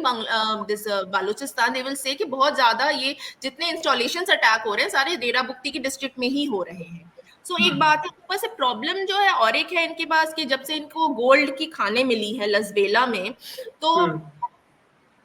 this Balochistan, they will say कि बहुत ज्यादा ये जितने इंस्टॉलेशंस अटैक हो रहे हैं सारे डेरा बुख्ती की डिस्ट्रिक्ट में ही हो रहे हैं. सो एक बात है. ऊपर से प्रॉब्लम जो है और एक है इनके पास कि जब से इनको गोल्ड की खाने मिली है लसबेला में, तो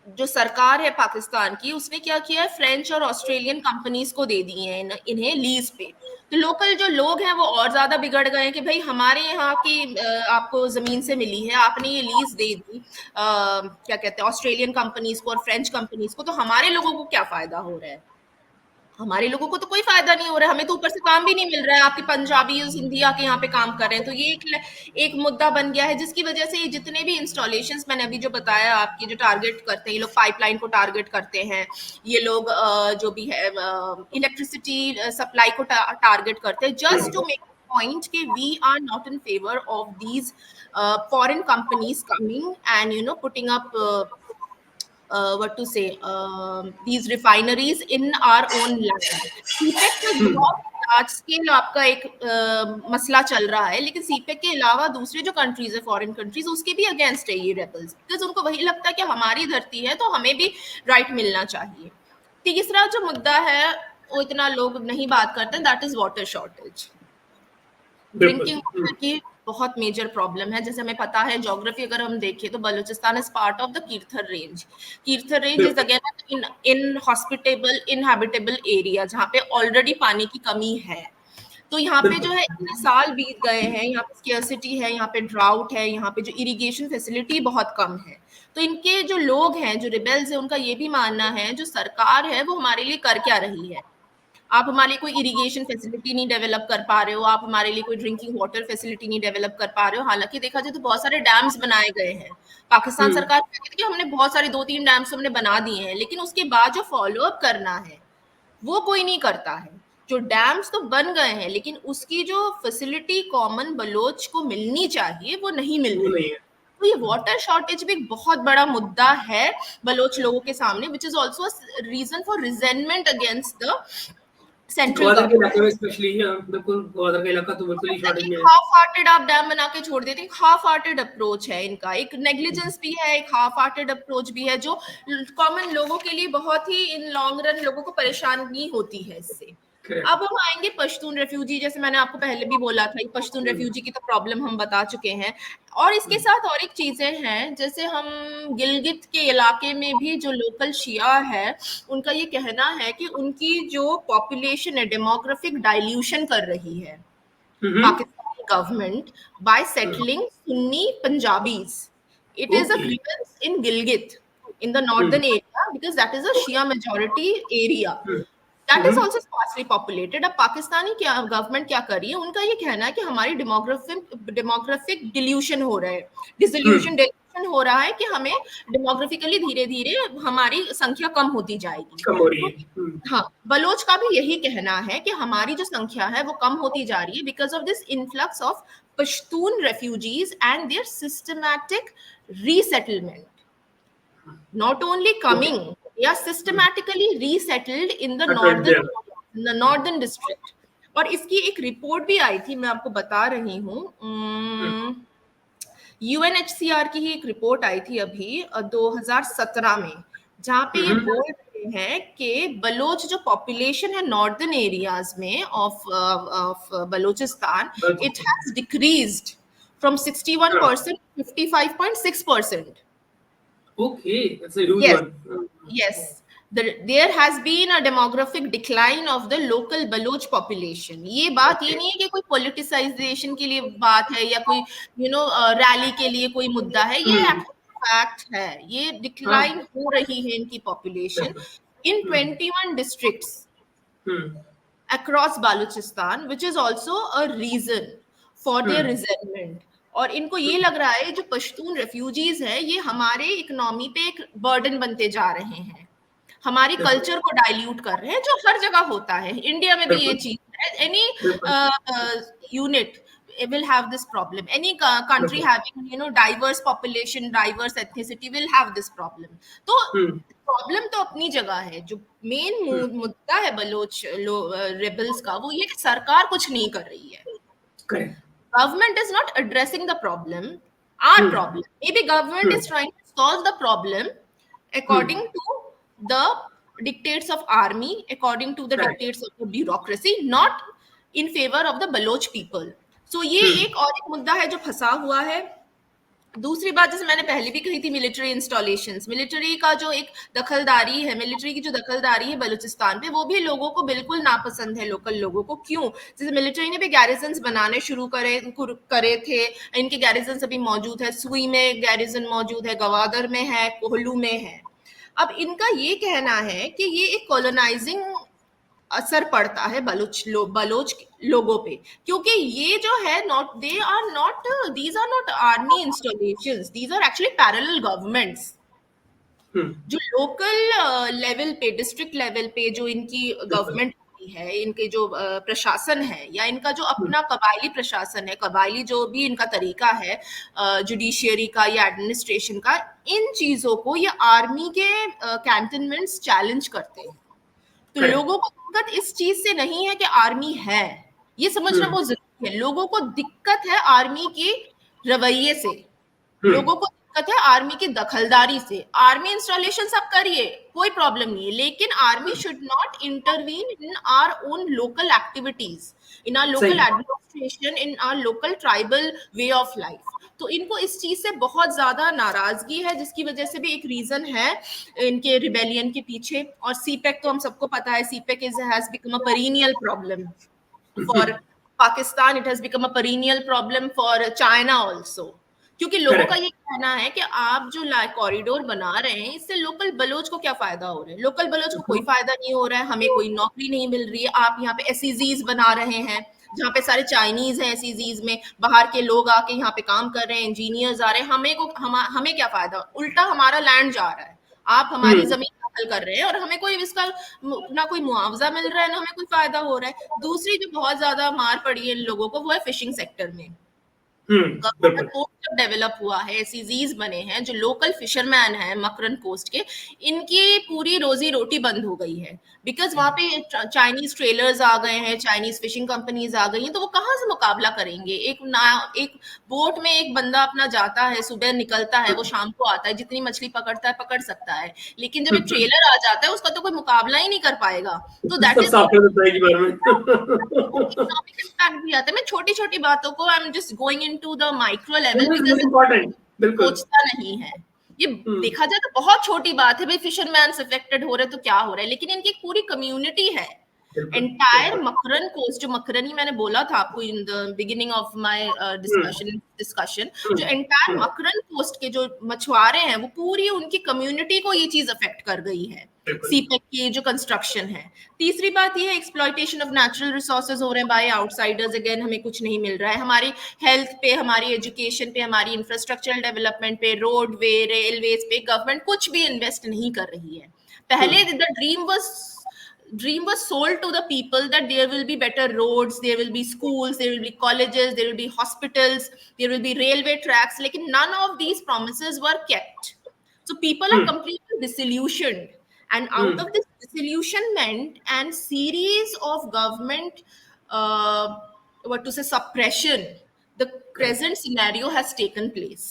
जो सरकार है पाकिस्तान की, उसने क्या किया है, फ्रेंच और ऑस्ट्रेलियन कंपनीज को दे दी है इन्हें लीज पे. तो लोकल जो लोग हैं वो और ज्यादा बिगड़ गए हैं कि भाई हमारे यहाँ की आपको जमीन से मिली है, आपने ये लीज दे दी क्या कहते हैं ऑस्ट्रेलियन कंपनीज को और फ्रेंच कंपनीज को, तो हमारे लोगों को क्या फायदा हो रहा है? हमारे लोगों को तो कोई फायदा नहीं हो रहा है, हमें तो ऊपर से काम भी नहीं मिल रहा है, आपके पंजाबी सिंधी आके यहाँ पे काम कर रहे हैं। तो ये एक मुद्दा बन गया है, जिसकी वजह से जितने भी इंस्टॉलेशंस मैंने अभी जो बताया आपकी, जो टारगेट करते हैं ये लोग, पाइपलाइन को टारगेट करते हैं ये लोग, जो भी है इलेक्ट्रिसिटी सप्लाई को टारगेट करते हैं, जस्ट टू मेक point कि we are not in favor of these foreign companies coming and putting up what to say these refineries in our own land. CPEC तो एक बहुत लार्ज स्केल आपका एक मसला चल रहा है, लेकिन सीपेक के अलावा दूसरे जो कंट्रीज है, फॉरेन कंट्रीज, उसके भी अगेंस्ट है ये रेबल्स, बिकॉज उनको वही लगता है कि हमारी धरती है तो हमें भी राइट मिलना चाहिए। तीसरा जो मुद्दा है वो इतना लोग नहीं बात करते, that is water shortage. Drinking water की बहुत मेजर प्रॉब्लम है। जैसे हमें पता है ज्योग्राफी अगर हम देखें तो Balochistan is part of the Kirthar range. Kirthar range is again inhospitable inhabitable area जहाँ पे ऑलरेडी पानी की कमी है। तो यहाँ पे जो है इतने साल बीत गए हैं, यहाँ पे स्केर्सिटी है, यहाँ पे ड्राउट है, यहाँ पे जो इरिगेशन फैसिलिटी बहुत कम है। तो इनके जो लोग हैं, जो रिबेल्स है, उनका ये भी मानना है जो सरकार है वो हमारे लिए कर क्या रही है। आप हमारे लिए कोई इरिगेशन फैसिलिटी नहीं डेवलप कर पा रहे हो, आप हमारे लिए कोई ड्रिंकिंग वाटर फैसिलिटी नहीं डेवलप कर पा रहे हो। हालांकि देखा जाए तो बहुत सारे डैम्स बनाए गए हैं, पाकिस्तान सरकार कहती है कि हमने बहुत सारे 2-3 डैम्स हमने बना दिए हैं, लेकिन उसके बाद जो फॉलो अप करना है वो कोई नहीं करता है। जो डैम्स तो बन गए हैं लेकिन उसकी जो फैसिलिटी कॉमन बलोच को मिलनी चाहिए वो नहीं मिल रही है। तो ये वाटर शॉर्टेज भी एक बहुत बड़ा मुद्दा है बलोच लोगों के सामने, which is also reason for resentment against the central half hearted आप डैम बना के छोड़ देते हैं। हाफ हार्टेड अप्रोच है इनका, एक नेग्लिजेंस भी है, एक हाफ हार्टेड अप्रोच भी है, जो कॉमन लोगों के लिए बहुत ही इन लॉन्ग रन लोगों को परेशानी होती है इससे। अब हम आएंगे पश्तून रेफ्यूजी। जैसे मैंने आपको पहले भी बोला था, पश्तून रेफ्यूजी की तो प्रॉब्लम हम बता चुके हैं, और इसके साथ और एक चीजें हैं, जैसे हम गिलगित के इलाके में भी जो लोकल शिया है उनका ये कहना है कि उनकी जो पॉपुलेशन है डेमोग्राफिक डाइल्यूशन कर रही है Pakistani government by settling Sunni Punjabis. It is a grievance in Gilgit in the northern area because that is a Shia majority area. That is also sparsely populated. अब पाकिस्तानी क्या गवर्नमेंट क्या कर रही है, उनका ये कहना है कि हमारी डेमोग्राफिक डिल्यूशन हो रहा है, डिसोल्यूशन हो रहा है कि हमें डेमोग्राफिकली धीरे धीरे हमारी संख्या कम होती जाएगी। कम हो रही है। हाँ, बलोच का भी यही कहना है कि हमारी जो संख्या है वो कम होती जा रही है because of this influx of Pashtun refugees and their systematic resettlement. Not only coming, they are systematically resettled in the northern district. और इसकी एक रिपोर्ट भी आई थी, मैं आपको बता रही हूँ, UNHCR की ही एक रिपोर्ट आई थी अभी 2017 में, जहाँ पे ये बोल रहे हैं कि बलोच जो पॉपुलेशन है नॉर्दर्न एरियाज में of Balochistan, it has decreased from 61% to 55.6%. Okay, that's a huge one. Yes, there has been a demographic decline of the local Baloch population. ये बात ये नहीं है कि कोई politicization के लिए बात है या कोई रैली के लिए कोई मुद्दा है, ये फैक्ट है। ये डिक्लाइन हो रही है इनकी population in 21 districts across Balochistan, which is also a reason for their resentment. और इनको ये लग रहा है जो पश्तून रेफ्यूजीज है ये हमारे इकोनॉमी पे एक बर्डन बनते जा रहे हैं, हमारी कल्चर को डाइल्यूट कर रहे हैं, जो हर जगह होता है। इंडिया में भी ये चीज है, any unit will have this problem, any country having diverse population, diverse ethnicity will have this problem. तो प्रॉब्लम तो अपनी जगह है, जो मेन मुद्दा है बलोच रेबल्स का वो ये कि सरकार कुछ नहीं कर रही है। Government is not addressing the problem, our problem. Maybe government is trying to solve the problem according to the dictates of army, according to the dictates of the bureaucracy, not in favor of the Baloch people. So ये एक और एक मुद्दा है जो फंसा हुआ है। दूसरी बात जैसे मैंने पहले भी कही थी, मिलिट्री इंस्टॉलेशंस, मिलिट्री का जो एक दखलदारी है, मिलिट्री की जो दखलदारी है बलूचिस्तान पे, वो भी लोगों को बिल्कुल नापसंद है, लोकल लोगों को। क्यों? जैसे मिलिट्री ने भी गैरिजन्स बनाने शुरू करे थे, इनके गैरिजन्स अभी मौजूद है, सुई में गैरिजन मौजूद है, गवादर में है, कोहलू में है। अब इनका ये कहना है कि ये एक कॉलोनाइजिंग असर पड़ता है बलोच लोगों पे, क्योंकि ये जो है not they are not these are not army installations, these are actually parallel governments. जो लोकल लेवल पे, डिस्ट्रिक्ट लेवल पे जो इनकी गवर्नमेंट है, इनके जो प्रशासन है, या इनका जो अपना कबायली प्रशासन है, कबायली जो भी इनका तरीका है जुडिशियरी का या एडमिनिस्ट्रेशन का, इन चीजों को ये आर्मी के कैंटनमेंट्स चैलेंज करते हैं। तो लोगों को दिक्कत इस चीज से नहीं है कि आर्मी है, ये समझना बहुत जरूरी है। लोगों को दिक्कत है आर्मी के रवैये से, लोगों को दिक्कत है आर्मी की दखलदारी से। आर्मी इंस्टॉलेशन सब करिए, कोई प्रॉब्लम नहीं है, लेकिन army should not intervene in our own local activities, in our local administration, in our local tribal way of life. तो इनको इस चीज से बहुत ज्यादा नाराजगी है, जिसकी वजह से भी एक रीजन है इनके रिबेलियन के पीछे। और सीपेक तो हम सबको पता है, CPEC has become a perennial problem for Pakistan, it has become a perennial problem for China also, क्योंकि लोगों का ये कहना है कि आप जो कॉरिडोर बना रहे हैं, इससे लोकल बलोच को क्या फायदा हो रहा है? लोकल बलोच को कोई फायदा नहीं हो रहा है, हमें कोई नौकरी नहीं मिल रही है। आप यहाँ पे एसईजीज बना रहे हैं जहाँ पे सारे चाइनीज हैं, एसईजीज में बाहर के लोग आके यहाँ पे काम कर रहे हैं, इंजीनियर्स आ रहे हैं, हमें क्या फायदा? उल्टा हमारा लैंड जा रहा है, आप हमारी जमीन दखल कर रहे हैं, और हमें कोई इसका ना कोई मुआवजा मिल रहा है, ना हमें कोई फायदा हो रहा है। दूसरी जो बहुत ज्यादा मार पड़ी है इन लोगों को, वो है फिशिंग सेक्टर में। गवर्नर कोस्ट जब डेवलप हुआ है, एसईजीज बने हैं, जो लोकल फिशरमैन हैं मकरन कोस्ट के, इनकी पूरी रोजी रोटी बंद हो गई है, बिकॉज वहां पे चाइनीज ट्रेलर्स आ गए हैं, चाइनीज फिशिंग कंपनीज आ गई हैं, तो वो कहाँ से मुकाबला करेंगे? एक बोट में एक बंदा अपना जाता है, सुबह निकलता है, वो शाम को आता है, जितनी मछली पकड़ता है पकड़ सकता है, लेकिन जब एक ट्रेलर आ जाता है, उसका तो कोई मुकाबला ही नहीं कर पाएगा। तो दैट इज इकोनॉमिक इम्पैक्ट भी आता है। मैं छोटी छोटी बातों को, I am just going into the micro level, because सोचता नहीं है। ये देखा जाए तो बहुत छोटी बात है, भाई फिशरमैन अफेक्टेड हो रहे तो क्या हो रहा है, लेकिन इनकी एक पूरी कम्युनिटी है। एंटायर मकरन कोस्ट, जो मकरनी मैंने बोला था आपको in the beginning of my discussion, जो एंटायर मकरन कोस्ट के जो मछुआरे हैं, वो पूरी उनकी कम्युनिटी को ये चीज अफेक्ट कर गई है, सीपेक की जो कंस्ट्रक्शन है। तीसरी बात ये है, एक्सप्लॉयटेशन ऑफ नेचुरल रिसोर्सेज हो रहे हैं बाय आउटसाइडर्स। अगेन, हमें कुछ नहीं मिल रहा है, हमारी हेल्थ पे, हमारी एजुकेशन पे, हमारी इंफ्रास्ट्रक्चरल डेवलपमेंट पे, रोड वे, रेलवेज पे गवर्नमेंट कुछ भी इन्वेस्ट नहीं कर रही है। पहले the dream was sold to the people that there will be better roads, there will be schools, there will be colleges, there will be hospitals, there will be railway tracks, lekin none of these promises were kept. So people are completely disillusioned, and out of this disillusionment and series of government what to say suppression, the present scenario has taken place.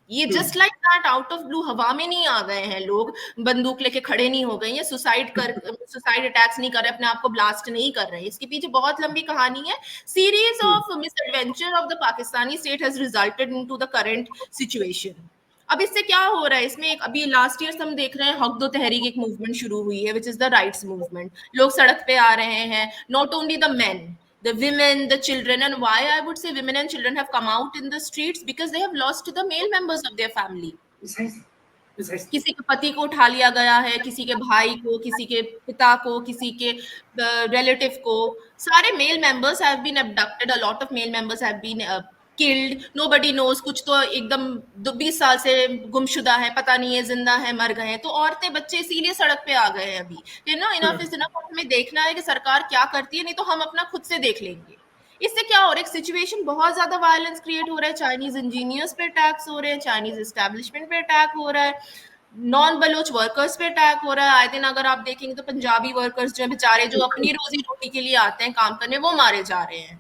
ये just like that, out of blue, हवा में नहीं आ गए हैं लोग, बंदूक लेके खड़े नहीं हो गए, ये सुसाइड अटैक्स नहीं कर रहे, अपने आप को ब्लास्ट नहीं कर रहे। इसके पीछे बहुत लंबी कहानी है। Series of misadventure of the Pakistani state has resulted into the current situation. अब इससे क्या हो रहा है? इसमें एक अभी लास्ट ईयर हम देख रहे हैं, हक दो तहरीक एक मूवमेंट शुरू हुई है, which is the rights movement. लोग सड़क पे आ रहे हैं, not only the main, the women, the children. And why I would say women and children have come out in the streets, because they have lost the male members of their family. किसी के पति को उठा लिया गया है, किसी के भाई को, किसी के पिता को, किसी के रिलेटिव को, सारे male members have been abducted, a lot of male members have been killed, nobody knows, कुछ तो एकदम 20 साल से गुमशुदा है, पता नहीं है जिंदा है मर गए हैं। तो औरतें बच्चे इसीलिए सड़क पे आ गए हैं अभी, इनफ इज इनफ। हमें देखना है कि सरकार क्या करती है, नहीं तो हम अपना खुद से देख लेंगे। इससे क्या हो रहा है? एक सिचुएशन, बहुत ज्यादा वायलेंस क्रिएट हो रहा है, चाइनीज इंजीनियर्स पे अटैक्स हो रहे हैं, चाइनीज एस्टेब्लिशमेंट पे अटैक हो रहा है, नॉन बलोच वर्कर्स पे अटैक हो रहा है। आए दिन अगर आप देखेंगे तो पंजाबी वर्कर्स जो है बेचारे, जो अपनी रोजी रोटी के लिए आते हैं काम करने, वो मारे जा रहे हैं।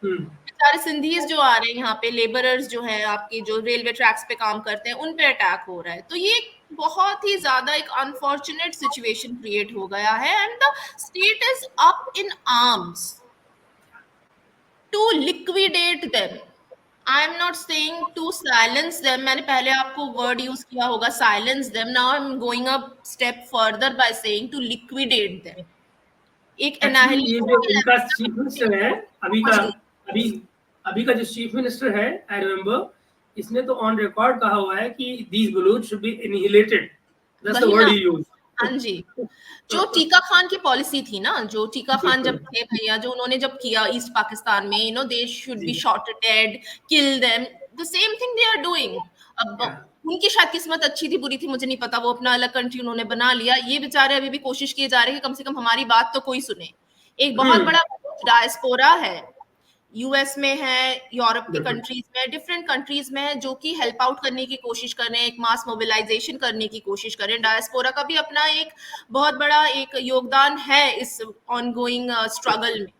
बेचारे सिंधीज जो आ रहे हैं यहाँ पे, लेबरर्स जो है आपके, जो रेलवे ट्रैक्स पे काम करते हैं, उन पे अटैक हो रहा है। तो ये बहुत ही ज्यादा एक अनफॉर्चुनेट सिचुएशन क्रिएट हो गया है, and the state is up in arms to liquidate them, I am not saying to silence them, मैंने पहले आपको वर्ड यूज किया होगा silence them, now I am going a step further by saying to liquidate them. एक actually ये annihilation जो के इनका लेवल चीफ तक मिनिस्टर है अभी का, पहुंच गई। अभी अभी का जो चीफ मिनिस्टर है, आई रिमेम्बर, इसने तो ऑन रिकॉर्ड कहा हुआ है कि these Baloch should be annihilated, that's the वही वर्ड ना, ही यूज्ड। हाँ जी। जो टीका खान की पॉलिसी थी ना, जो टीका खान जब बिल्कुल। थे भैया, जो उन्होंने जब किया ईस्ट पाकिस्तान में, दे शुड बी जी। Shot dead, kill them, the same thing they are doing. अब या उनकी शायद किस्मत अच्छी थी बुरी थी मुझे नहीं पता, वो अपना अलग कंट्री उन्होंने बना लिया। ये बेचारे अभी भी कोशिश किए जा रहे हैं कि कम से कम हमारी बात तो कोई सुने। एक बहुत हम्म। बड़ा डायस्पोरा है, यूएस में है, यूरोप के बिल्कुल। कंट्रीज में, डिफरेंट कंट्रीज में है, जो कि हेल्प आउट करने की कोशिश कर रहे हैं, एक मास मोबिलाइजेशन करने की कोशिश कर रहे हैं। डायस्पोरा का भी अपना एक बहुत बड़ा एक योगदान है इस ऑनगोइंग स्ट्रगल में।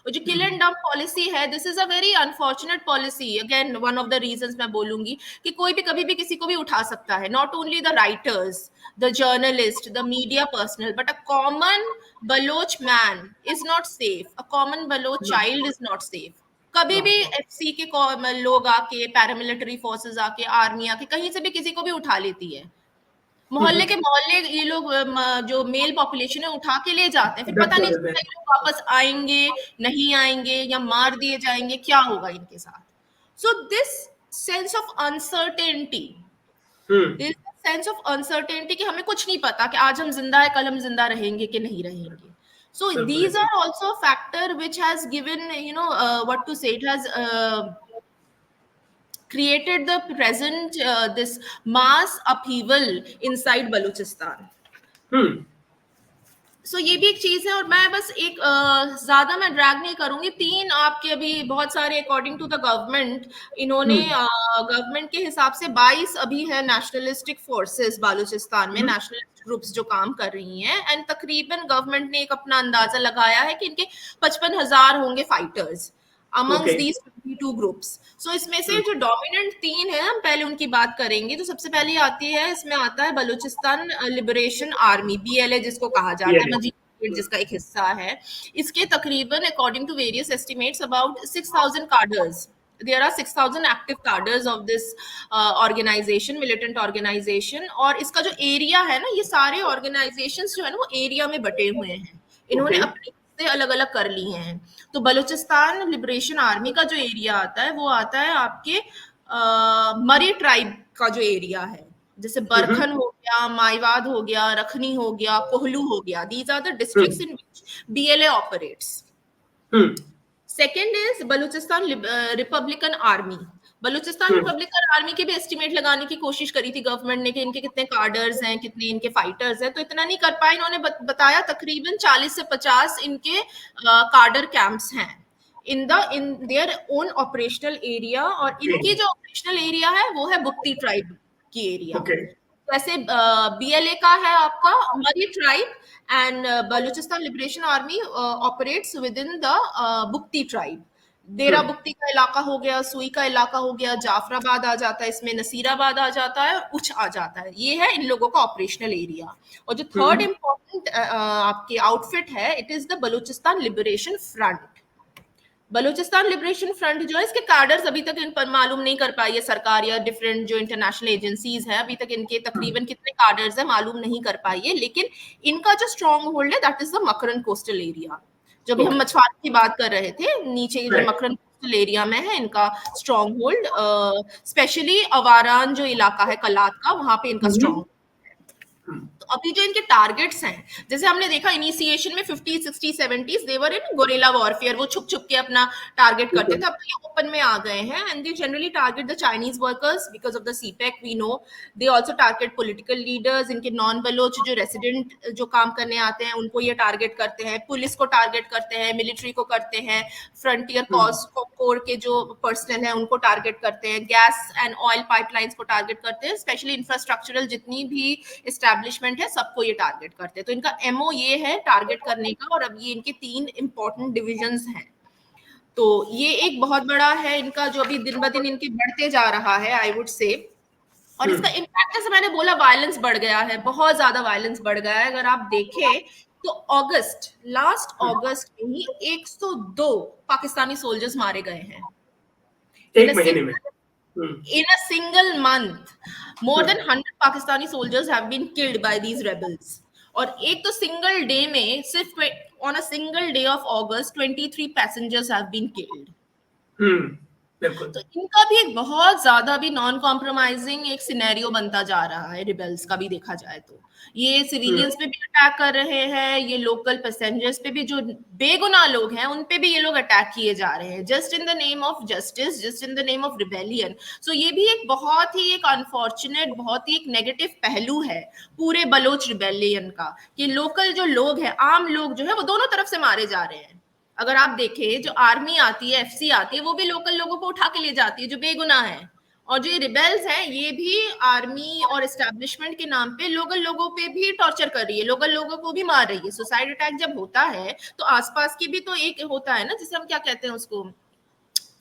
और जो किल एंड डंप पॉलिसी है, this is a very unfortunate policy. Again one of the reasons मैं बोलूंगी कि कोई भी कभी भी किसी को भी उठा सकता है, not only the writers, the journalist, the media personal, but a common Baloch man is not safe, a common Baloch no child is not safe. कभी नो भी नो। एफसी के लोग आके, पैरामिलिट्री फोर्सेस आके, आर्मी आके कहीं से भी किसी को भी उठा लेती है। मोहल्ले के मोहल्ले ये लोग जो मेल पॉपुलेशन है उठा के ले जाते हैं, फिर डब पता कर नहीं देते चलता हैं। ये लोग वापस आएंगे नहीं आएंगे, या मार दिए जाएंगे, क्या होगा इनके साथ। So this sense of uncertainty, hmm. Sense of uncertainty कि हमें कुछ नहीं पता कि आज हम जिंदा है, कल हम जिंदा रहेंगे कि नहीं रहेंगे। So बिल्कुल these ऐसे। are also a factor which has given, what to say, it has created the present this mass upheaval inside Balochistan. हम्म। सो ये भी एक चीज है। और मैं बस एक ज्यादा मैं ड्रैग नहीं करूंगी, तीन आपके अभी बहुत सारे अकॉर्डिंग टू द गवर्नमेंट, इन्होंने हम्म। गवर्नमेंट के हिसाब से 22 अभी है नेशनलिस्टिक फोर्सेस बालूचिस्तान में, हम्म। नेशनलिस्ट ग्रुप्स जो काम कर रही हैं, एंड तकरीबन गवर्नमेंट ने एक अपना अंदाजा लगाया है कि इनके 55,000 होंगे fighters okay. amongst these 22 groups. So इसमें से जो डोमिनेंट तीन है, हम पहले उनकी बात करेंगे। तो सबसे पहले आती है, इसमें आता है बलूचिस्तान लिबरेशन आर्मी, बीएलए जिसको कहा ये जाता है, ले। मजीद जिसका एक हिस्सा है। इसके तकरीबन according to various estimates about 6,000 cadres, there are 6,000 active cadres of this organization, militant organization। और इसका जो एरिया है ना, ये सारे ऑर्गेनाइजेशंस जो है ना वो एरिया में बटे हुए हैं, इन्होंने ओके। अपनी से अलग अलग कर ली हैं। तो बलूचिस्तान लिबरेशन आर्मी का जो एरिया आता है वो आता है आपके मरी ट्राइब का जो एरिया है, जैसे हम्म। बरखन हो गया, माइवाद हो गया, रखनी हो गया, कोहलू हो गया, these are the districts hmm. In which BLA operates. Hmm. Second is Balochistan Republican Army. Balochistan hmm. Republican Army की भी एस्टिमेट लगाने की कोशिश करी थी गवर्नमेंट ने कि इनके कितने कार्डर्स हैं, कितने इनके फाइटर्स हैं, तो इतना नहीं कर पाए। इन्होंने बताया तकरीबन 40 से 50 इनके कार्डर कैंप्स हैं in their own operational area. और इनकी जो ऑपरेशनल एरिया है वो है बुक्ती ट्राइब की एरिया। ओके। जैसे बीएलए का है आपका Marri tribe, and Balochistan liberation army operates within the Bugti tribe. Dera hmm. बुक्ती का इलाका हो गया, सुई का इलाका हो गया, जाफराबाद आ जाता है इसमें, नसीराबाद आ जाता है, और उच आ जाता है। ये है इन लोगों का ऑपरेशनल एरिया। और जो थर्ड हम्म। इंपॉर्टेंट आपके आउटफिट है, it is the Balochistan liberation front. Balochistan liberation front जो है, इसके कार्डर्स अभी तक इन पर मालूम नहीं कर पाई है सरकार या डिफरेंट जो इंटरनेशनल एजेंसीज हैं, अभी तक इनके तकरीबन कितने कार्डर्स है मालूम नहीं कर पाई है। लेकिन इनका जो स्ट्रॉन्ग होल्ड है that is the Makran coastal area. जो भी हम ओके। मछुआरों की बात कर रहे थे, नीचे जो राइट। मकरन कोस्टल एरिया में है इनका स्ट्रॉन्ग होल्ड, स्पेशली अवारान जो इलाका है कलात का, वहां पे इनका हम्म। स्ट्रॉन्ग। तो अभी जो इनके टारगेट्स हैं, जैसे हमने देखा इनिशिएशन में 50 60 70s देवर इन गोरिल्ला वॉरफेयर, वो छुप छुप के अपना टारगेट करते बिल्कुल। थे। अब ये ओपन में आ गए हैं, and they generally target the Chinese workers because of the CPEC we know. They also target political leaders, इनके नॉन बलोच जो रेसिडेंट जो काम करने आते हैं उनको ये टारगेट करते हैं, पुलिस को टारगेट करते हैं, मिलिट्री को करते हैं, फ्रंटियर कोर के जो पर्सनल है उनको टारगेट करते हैं, गैस एंड ऑयल पाइपलाइंस को टारगेट करते हैं, स्पेशली इंफ्रास्ट्रक्चरल जितनी भी एस्टैब्लिशमेंट है सबको ये टारगेट करते हैं। तो इनका एमओ ये है टारगेट करने का, और अब ये इनके 3 इंपॉर्टेंट डिविजन्स हैं। तो ये एक बहुत बड़ा है इनका, जो अभी दिन ब दिन इनके बढ़ते जा रहा है आई वुड से। और इसका इम्पैक्ट, जैसे मैंने बोला, वायलेंस बढ़ गया है, बहुत ज्यादा वायलेंस बढ़ गया है। अगर आप देखें तो लास्ट अगस्त में ही 102 पाकिस्तानी सोल्जर्स मारे गए हैं। एक महीने में in a single month more than 100 Pakistani soldiers have been killed by these rebels. और एक तो सिंगल डे में सिर्फ on a single day of August 23 passengers have been killed. बिल्कुल। तो इनका भी एक बहुत ज्यादा भी नॉन कॉम्प्रोमाइजिंग एक सिनेरियो बनता जा रहा है रिबेल्स का भी देखा जाए तो। ये सिविलियंस पे भी अटैक कर रहे हैं, ये लोकल पैसेंजर्स पे भी, जो बेगुनाह लोग हैं उन पे भी ये लोग अटैक किए जा रहे हैं, just in the name of justice, just in the name of rebellion. So ये भी एक बहुत ही एक अनफॉर्चुनेट, बहुत ही एक नेगेटिव पहलू है पूरे बलोच रिबेलियन का, कि लोकल जो लोग हैं, आम लोग जो है वो दोनों तरफ से मारे जा रहे हैं। अगर आप देखें, जो आर्मी आती है, एफसी आती है, वो भी लोकल लोगों को उठा के ले जाती है जो बेगुनाह है, और जो रिबेल्स हैं ये भी आर्मी और एस्टैब्लिशमेंट के नाम पे लोकल लोगों पे भी टॉर्चर कर रही है, लोकल लोगों को भी मार रही है। सुसाइड अटैक जब होता है तो आसपास की भी तो एक होता है ना, जिसे हम क्या कहते हैं उसको,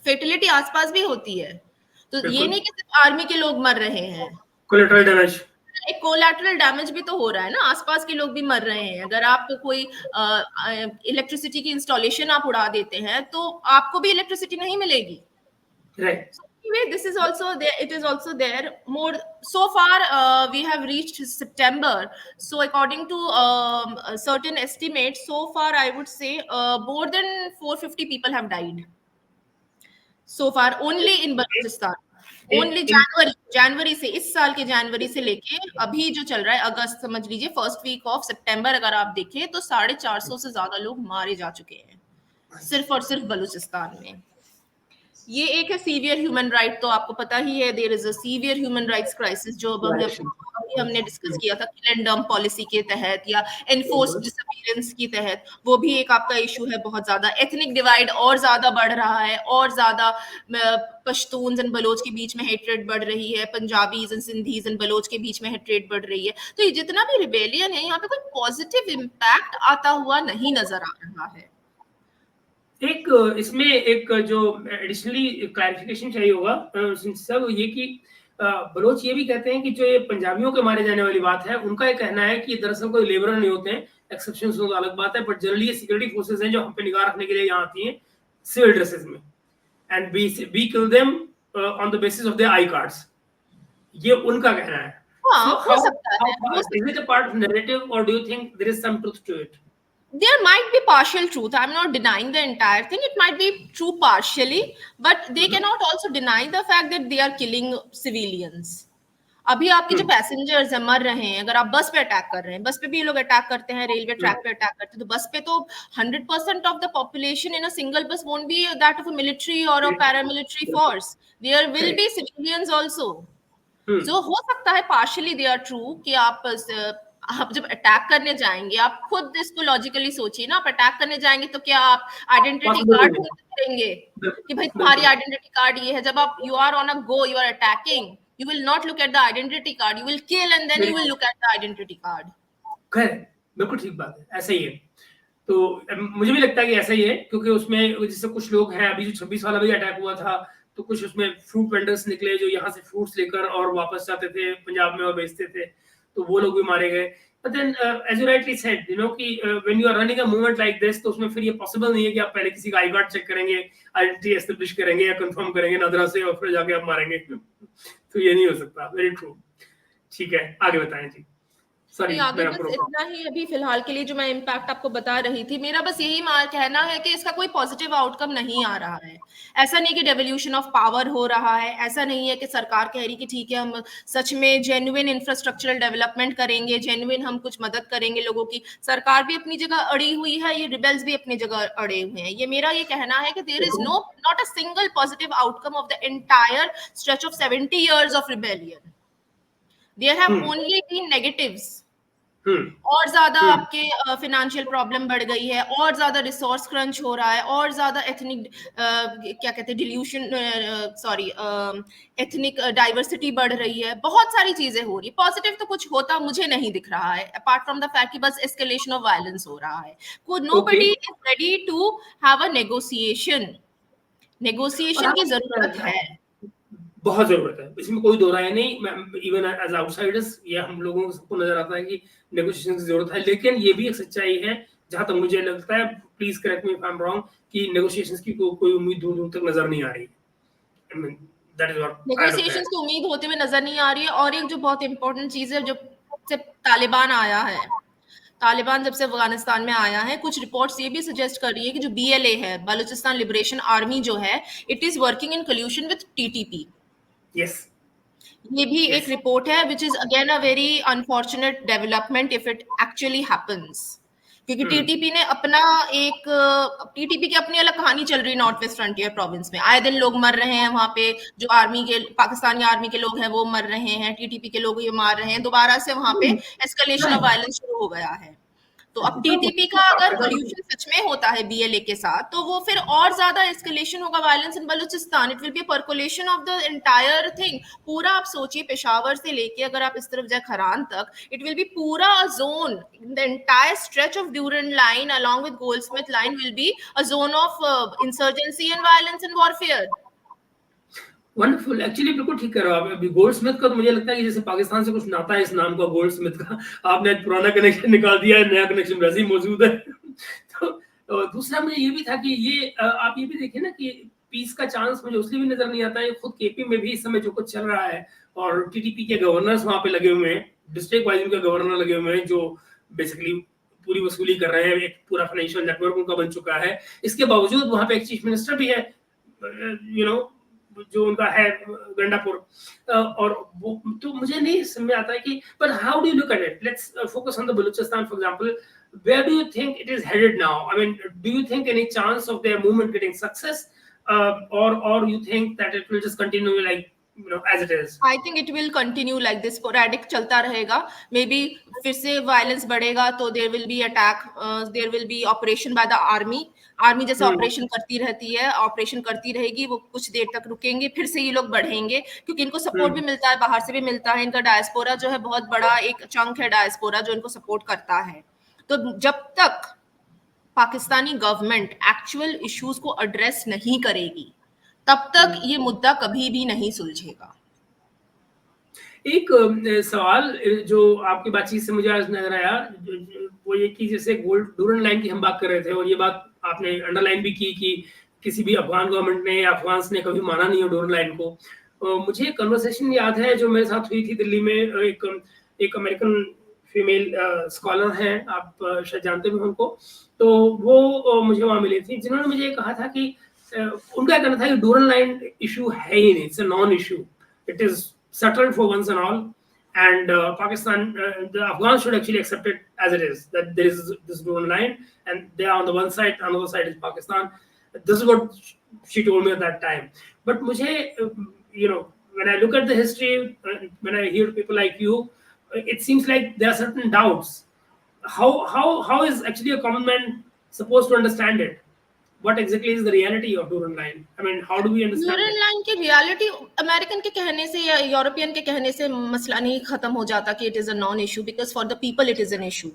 फेटिलिटी आसपास भी होती है। तो ये नहीं कि सिर्फ आर्मी के लोग मर रहे हैं, कोलैटरल डैमेज, एक कोलैटरल डैमेज भी तो हो रहा है ना, आसपास के लोग भी मर रहे हैं। अगर आप कोई इलेक्ट्रिसिटी की इंस्टॉलेशन आप उड़ा देते हैं तो आपको भी इलेक्ट्रिसिटी नहीं मिलेगी, right. So anyway, this is also there, it is also there more. So far we have reached September, so according to certain estimates, so far I would say more than 450 people have died so far only in Balochistan. Only जनवरी से, इस साल के जनवरी से लेके अभी जो चल रहा है अगस्त, समझ लीजिए फर्स्ट वीक ऑफ सितंबर, अगर आप देखें तो 450 से ज्यादा लोग मारे जा चुके हैं सिर्फ और सिर्फ बलूचिस्तान में। ये एक है सीवियर ह्यूमन राइट, तो आपको पता ही है, there is a severe human rights crisis, जो अभी हमने डिस्कस किया था किल एंड डंप पॉलिसी के तहत या एनफोर्स्ड डिसअपीयरेंस की तहत, वो भी एक आपका इशू है बहुत ज्यादा। एथनिक डिवाइड और ज्यादा बढ़ रहा है, और ज्यादा पश्तून्स एंड बलोच के बीच में हेट्रेड बढ़ रही है, पंजाबीज एंड सिंधीज एंड बलोच के बीच में हेट्रेड बढ़ रही है। तो ये जितना भी रिबेलियन है, यहाँ पे कोई पॉजिटिव इम्पैक्ट आता हुआ नहीं नजर आ रहा है। एक इसमें एक जो एडिशनली क्लैरिफिकेशन चाहिए होगा सब ये कि बलोच ये भी कहते हैं कि जो ये पंजाबियों के मारे जाने वाली बात है, उनका ये कहना है कि दरअसल कोई लेबरर नहीं होते हैं, एक्सेप्शंस हो तो अलग बात है, बट जनरली ये सिक्योरिटी फोर्सेस हैं जो हम पे निगाह रखने के लिए यहाँ आती हैं सिविल ड्रेसेस में, and we kill them on the basis of their I cards. ये उनका कहना है। हो सकता है। Is it a part of narrative or do you think there is some truth to it? There might be partial truth. I'm not denying the entire thing. It might be true partially, but they cannot also deny the fact that they are killing civilians. अभी आपके जो passengers हैं मर रहे हैं, अगर आप बस पे अटैक कर रहे हैं, बस पे भी ये लोग अटैक करते हैं, रेलवे ट्रैक पे अटैक करते हैं, तो बस पे तो 100% of the population in a single bus won't be that of a military और a paramilitary force, there will be civilians also. जो हो सकता है पार्शियली दे आर ट्रू, कि आप जब अटैक करने जाएंगे, आप खुद इसको लॉजिकली सोचिए ना, आप अटैक करने जाएंगे तो क्या आप आइडेंटिटी कार्ड करेंगे कि भाई तुम्हारी आइडेंटिटी कार्ड ये है? जब आप you are on a go, you are attacking, you will not look at the identity card, you will kill and then you will look at the identity card. खैर, बिल्कुल ठीक बात है, ऐसा ही है। तो मुझे भी लगता है कि ऐसा ही है, क्योंकि उसमें जैसे कुछ लोग हैं, अभी जो 26 वाला भी अटैक हुआ था, तो कुछ उसमें फ्रूट वेंडर्स निकले जो यहाँ से फ्रूट्स लेकर और वापस जाते थे पंजाब में और बेचते थे, तो वो लोग भी मारे गए। But then, as you rightly said, you know कि when you are running a movement like this, तो उसमें फिर ये पॉसिबल नहीं है कि आप पहले किसी का आई कार्ड चेक करेंगे, आइडेंटिटी एस्टेब्लिश करेंगे या कंफर्म करेंगे नदरा से, और फिर जाके आप मारेंगे। तो ये नहीं हो सकता। Very true. ठीक है, आगे बताएं जी। सॉरी, आगे बस इतना ही अभी फिलहाल के लिए जो मैं इम्पैक्ट आपको बता रही थी, मेरा बस यही कहना है कि इसका कोई पॉजिटिव आउटकम नहीं आ रहा है। ऐसा नहीं कि डेवोल्यूशन ऑफ पावर हो रहा है, ऐसा नहीं है कि सरकार कह रही कि ठीक है हम सच में जेन्युइन इंफ्रास्ट्रक्चरल डेवलपमेंट करेंगे, जेन्युइन हम कुछ मदद करेंगे लोगों की। सरकार भी अपनी जगह अड़ी हुई है, ये रिबेल्स भी अपनी जगह अड़े हुए हैं। ये मेरा ये कहना है कि there is not a single positive outcome of the entire stretch of 70 years of rebellion. There have only been negatives. और ज्यादा आपके फाइनेंशियल प्रॉब्लम बढ़ गई है, और ज्यादा रिसोर्स क्रंच हो रहा है, और ज्यादा एथनिक क्या कहते हैं डिल्यूशन, सॉरी एथनिक डाइवर्सिटी बढ़ रही है, बहुत सारी चीजें हो रही है। पॉजिटिव तो कुछ होता मुझे नहीं दिख रहा है, अपार्ट फ्रॉम द फैक्ट कि बस एस्केलेशन ऑफ वायलेंस हो रहा है। Nobody is ready to have a negotiation की जरूरत है, बहुत जरूरत है, इसमें कोई दो राय नहीं। इवन एज आउटसाइडर्स ये हम लोगों को सबको नजर आता है कि नेगोशिएशन की जरूरत है, लेकिन ये भी एक सच्चाई है, जहां तक मुझे लगता है, please correct me if I am wrong, कि नेगोशिएशंस की कोई उम्मीद दूर दूर तक नजर नहीं आ रही। I mean, that is what I look negotiations at. की उम्मीद होते हुए नजर नहीं आ रही है। और एक जो बहुत इंपॉर्टेंट चीज है, जब से तालिबान आया है, तालिबान जब से अफगानिस्तान में आया है, कुछ रिपोर्ट्स ये भी सजेस्ट कर रही है कि जो BLA है, बलूचिस्तान लिबरेशन आर्मी जो है, it is working in collision with TTP। Yes, ये भी एक yes. रिपोर्ट है, which is again a very unfortunate development if it actually happens. क्योंकि Hmm. टीटीपी ने अपना एक टीटीपी की अपनी अलग कहानी चल रही है नॉर्थ वेस्ट फ्रंटियर प्रोविंस में। आए दिन लोग मर रहे हैं वहां पे, जो आर्मी के पाकिस्तानी आर्मी के लोग हैं वो मर रहे हैं, टीटीपी के लोग ये मार रहे हैं। दोबारा से वहां पे एस्केलेशन ऑफ वायलेंस शुरू हो गया है। तो अब टीटीपी का अगर कोल्यूशन सच में होता है BLA के साथ, तो वो फिर और ज्यादा एस्केलेशन होगा violence in Balochistan. It will be percolation of the entire thing. पूरा आप सोचिए, पेशावर से लेके अगर आप इस तरफ जाए खरान तक, इट विल बी पूरा zone, the entire stretch of Durand line along with Goldsmith line will be a zone of insurgency and violence and warfare. Wonderful, actually बिल्कुल ठीक कर रहे हो आप। अभी गोल्ड स्मिथ का तो मुझे लगता है कि जैसे पाकिस्तान से कुछ नाता है इस नाम का गोल्ड स्मिथ का। आपने एक पुराना कनेक्शन निकाल दिया है, नया कनेक्शन वैसे ही मौजूद है। तो दूसरा मुझे ये भी था कि ये आप ये भी देखिए ना कि पीस का चांस मुझे उसलिए भी नजर नहीं आता है। खुद KP में भी इस समय जो कुछ चल रहा है, और TTP के गवर्नर्स वहां पे लगे हुए हैं, डिस्ट्रिक्ट वाइज उनके गवर्नर लगे हुए हैं, जो बेसिकली पूरी वसूली कर रहे हैं। एक पूरा फाइनेंशियल नेटवर्क उनका बन चुका है। इसके बावजूद वहां पे एक चीफ मिनिस्टर भी है, यू नो, जो उनका है गंडापुर। और वो तो मुझे नहीं समझ में आता है कि, but how do you look at it? Let's focus on the Balochistan, for example. Where do you think it is headed now? I mean, do you think any chance of their movement getting success, or you think that it will just continue like, as it is? I think it will continue like this, sporadic चलता रहेगा। Maybe फिर से violence बढ़ेगा तो there will be attack, there will be operation by the army. Army जैसे operation करती रहती है, ऑपरेशन करती रहेगी, वो कुछ देर तक रुकेंगे, फिर से ये लोग बढ़ेंगे, क्योंकि इनको सपोर्ट भी मिलता है, बाहर से भी मिलता है। इनका डायस्पोरा जो है बहुत बड़ा एक चंक है, डायस्पोरा जो इनको सपोर्ट करता है। तो जब तक पाकिस्तानी गवर्नमेंट एक्चुअल इश्यूज को एड्रेस नहीं करेगी, तब तक ये मुद्दा कभी भी नहीं सुलझेगा। एक सवाल जो आपकी बातचीत से मुझे आज नजर आया, वो ये कि जैसे गोल्ड डूरन लाइन की हम बात कर रहे थे, और ये बात आपने अंडरलाइन भी की कि किसी भी अफगान गवर्नमेंट ने या अफगान्स ने कभी माना नहीं है डूरन लाइन को। मुझे एक कन्वर्सेशन याद है जो मेरे साथ हुई थी दिल्ली में। एक अमेरिकन फीमेल स्कॉलर हैं, आप शायद जानते भी उनको। तो वो मुझे वहां मिली थी, जिन्होंने मुझे कहा था कि उनका कहना था कि डूरन लाइन इशू है ही नहीं, it's a non issue, it is settled for once and all, and Pakistan, the Afghans should actually accept it as it is, that there is this Duran line and they are on the one side, on the other side is Pakistan. This is what she told me at that time. But mujhe, when I look at the history, when I hear people like you, it seems like there are certain doubts. How is actually a common man supposed to understand it? What exactly is the reality of Duran line? I mean, how do we understand Durand it? Line की reality American के कहने से या European के कहने से मसला नहीं खत्म हो जाता कि it is a non issue, because for the people it is an issue.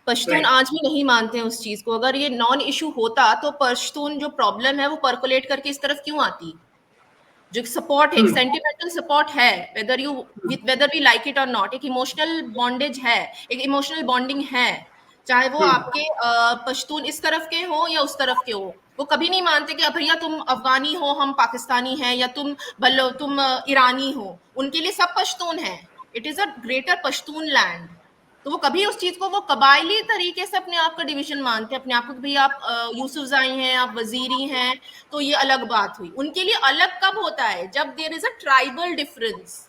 Pashtun Right. आज भी नहीं मानते हैं उस चीज को। अगर ये नॉन इशू होता तो पश्तून जो प्रॉब्लम है वो परकोलेट करके इस तरफ क्यों आती? जो सपोर्ट है, एक सेंटिमेंटल सपोर्ट है, वेदर वी लाइक इट और नॉट, एक इमोशनल बॉन्डेज है, एक इमोशनल बॉन्डिंग है, चाहे वो आपके पश्तून इस तरफ के हो या उस तरफ के हो। वो कभी नहीं मानते कि भैया तुम अफगानी हो, हम पाकिस्तानी हैं, या तुम ईरानी हो। उनके लिए सब पश्तून है। It is a greater Pashtun land. तो वो कभी उस चीज को वो कबायली तरीके से अपने आप का डिवीजन मानते हैं, अपने आप को कि भाई आप यूसुफजाई हैं, आप वजीरी हैं, तो ये अलग बात हुई। उनके लिए अलग कब होता है? जब there is a tribal difference.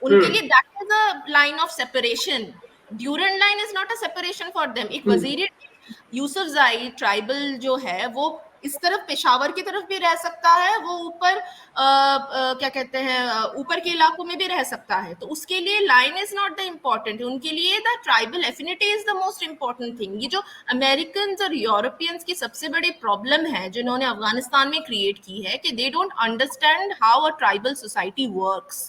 उनके लिए that is a line of separation. Durand line is not a separation for them. एक वजीरी यूसुफजाई ट्राइबल जो है वो इस तरफ पेशावर की तरफ भी रह सकता है, वो ऊपर क्या कहते हैं ऊपर के इलाकों में भी रह सकता है। तो उसके लिए line is not the important, उनके लिए the tribal affinity is the most important thing. ये जो अमेरिकन और यूरोपियंस की सबसे बड़ी प्रॉब्लम है जो इन्होंने अफगानिस्तान में क्रिएट की है, कि they don't understand how a tribal society works.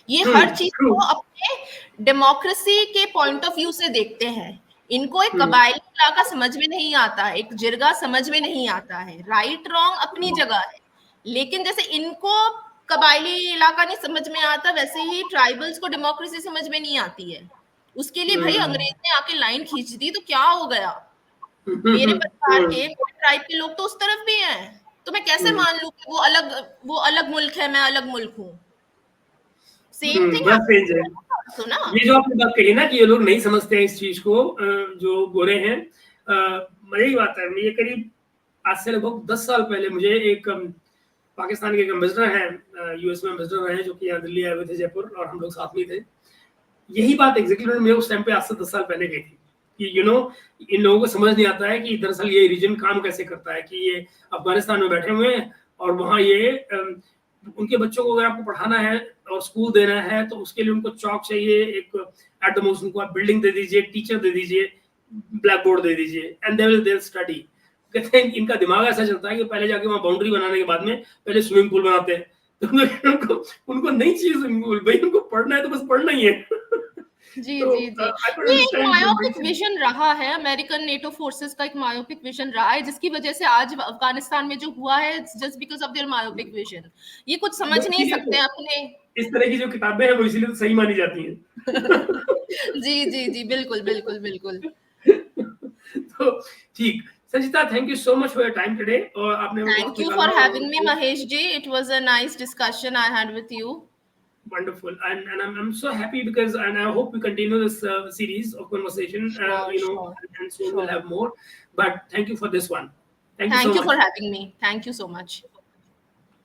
ये हर चीज True. को अपने डेमोक्रेसी के पॉइंट ऑफ व्यू से देखते हैं। इनको एक कबायली इलाका समझ में नहीं आता है, एक जिरगा समझ में नहीं आता है। राइट रॉन्ग अपनी जगह है, लेकिन जैसे इनको कबायली इलाका नहीं समझ में आता, वैसे ही ट्राइबल्स को डेमोक्रेसी समझ में नहीं आती है। उसके लिए भाई अंग्रेज ने आके लाइन खींच दी तो क्या हो गया? मेरे परिवार के ट्राइब के लोग तो उस तरफ भी हैं, तो मैं कैसे मान लूं कि वो अलग मुल्क है, मैं अलग मुल्क हूँ? सेम थिंग बस चेंज है। तो ना। ये जो आपने बात कही ना कि ये लोग नहीं समझते हैं इस चीज को, जो गोरे हैं, मजे की बात है। ये करीब आज से लगभग 10 साल पहले मुझे एक पाकिस्तान के एक एम्बेसडर हैं, यूएस में एम्बेसडर रहे, जो कि यहाँ दिल्ली आए हुए थे, जयपुर, और हम लोग साथ में थे। यही बात एग्जैक्टली मुझे उस टाइम पे आज से 10 साल पहले गई थी कि इन लोगों को समझ नहीं आता है कि दरअसल ये रीजन काम कैसे करता है, कि ये अफगानिस्तान में बैठे हुए हैं और वहाँ ये उनके बच्चों को अगर आपको पढ़ाना है और स्कूल देना है तो उसके लिए उनको चौक चाहिए, एक एट द मोस्ट उनको आप बिल्डिंग दे दीजिए, टीचर दे दीजिए, ब्लैक बोर्ड दे दीजिए, एंड दे विल स्टडी। कहते हैं इनका दिमाग ऐसा चलता है कि पहले जाके वहाँ बाउंड्री बनाने के बाद में पहले स्विमिंग पूल बनाते हैं। तो उनको नहीं चाहिए स्विमिंग पूल, भाई उनको पढ़ना है तो बस पढ़ना ही है। जी तो जी जी आई कैन ये एक understand your myopic mindset. Vision रहा है, अमेरिकन नेटो फोर्सेस का एक मायोपिक विजन रहा है, जिसकी वजह से आज अफगानिस्तान में जो हुआ है, just because of their myopic vision. ये कुछ समझ नहीं इसीलिए सकते तो अपने। इस तरह की जो किताबें हैं वो इसीलिए तो सही मानी जाती हैं। जी जी जी, बिल्कुल बिल्कुल बिल्कुल। तो ठीक, Sanchita, thank you so much for your time today, और आपने वो Thank वक्त you निकाला for और having me, Mahesh ji. It was a nice discussion I had with you. wonderful, and I'm so happy because, and I hope we continue this series of conversation, Sure, sure, and soon we'll sure. have more. But thank you for this one. Thank you so Thank you much. for having me. Thank you so much.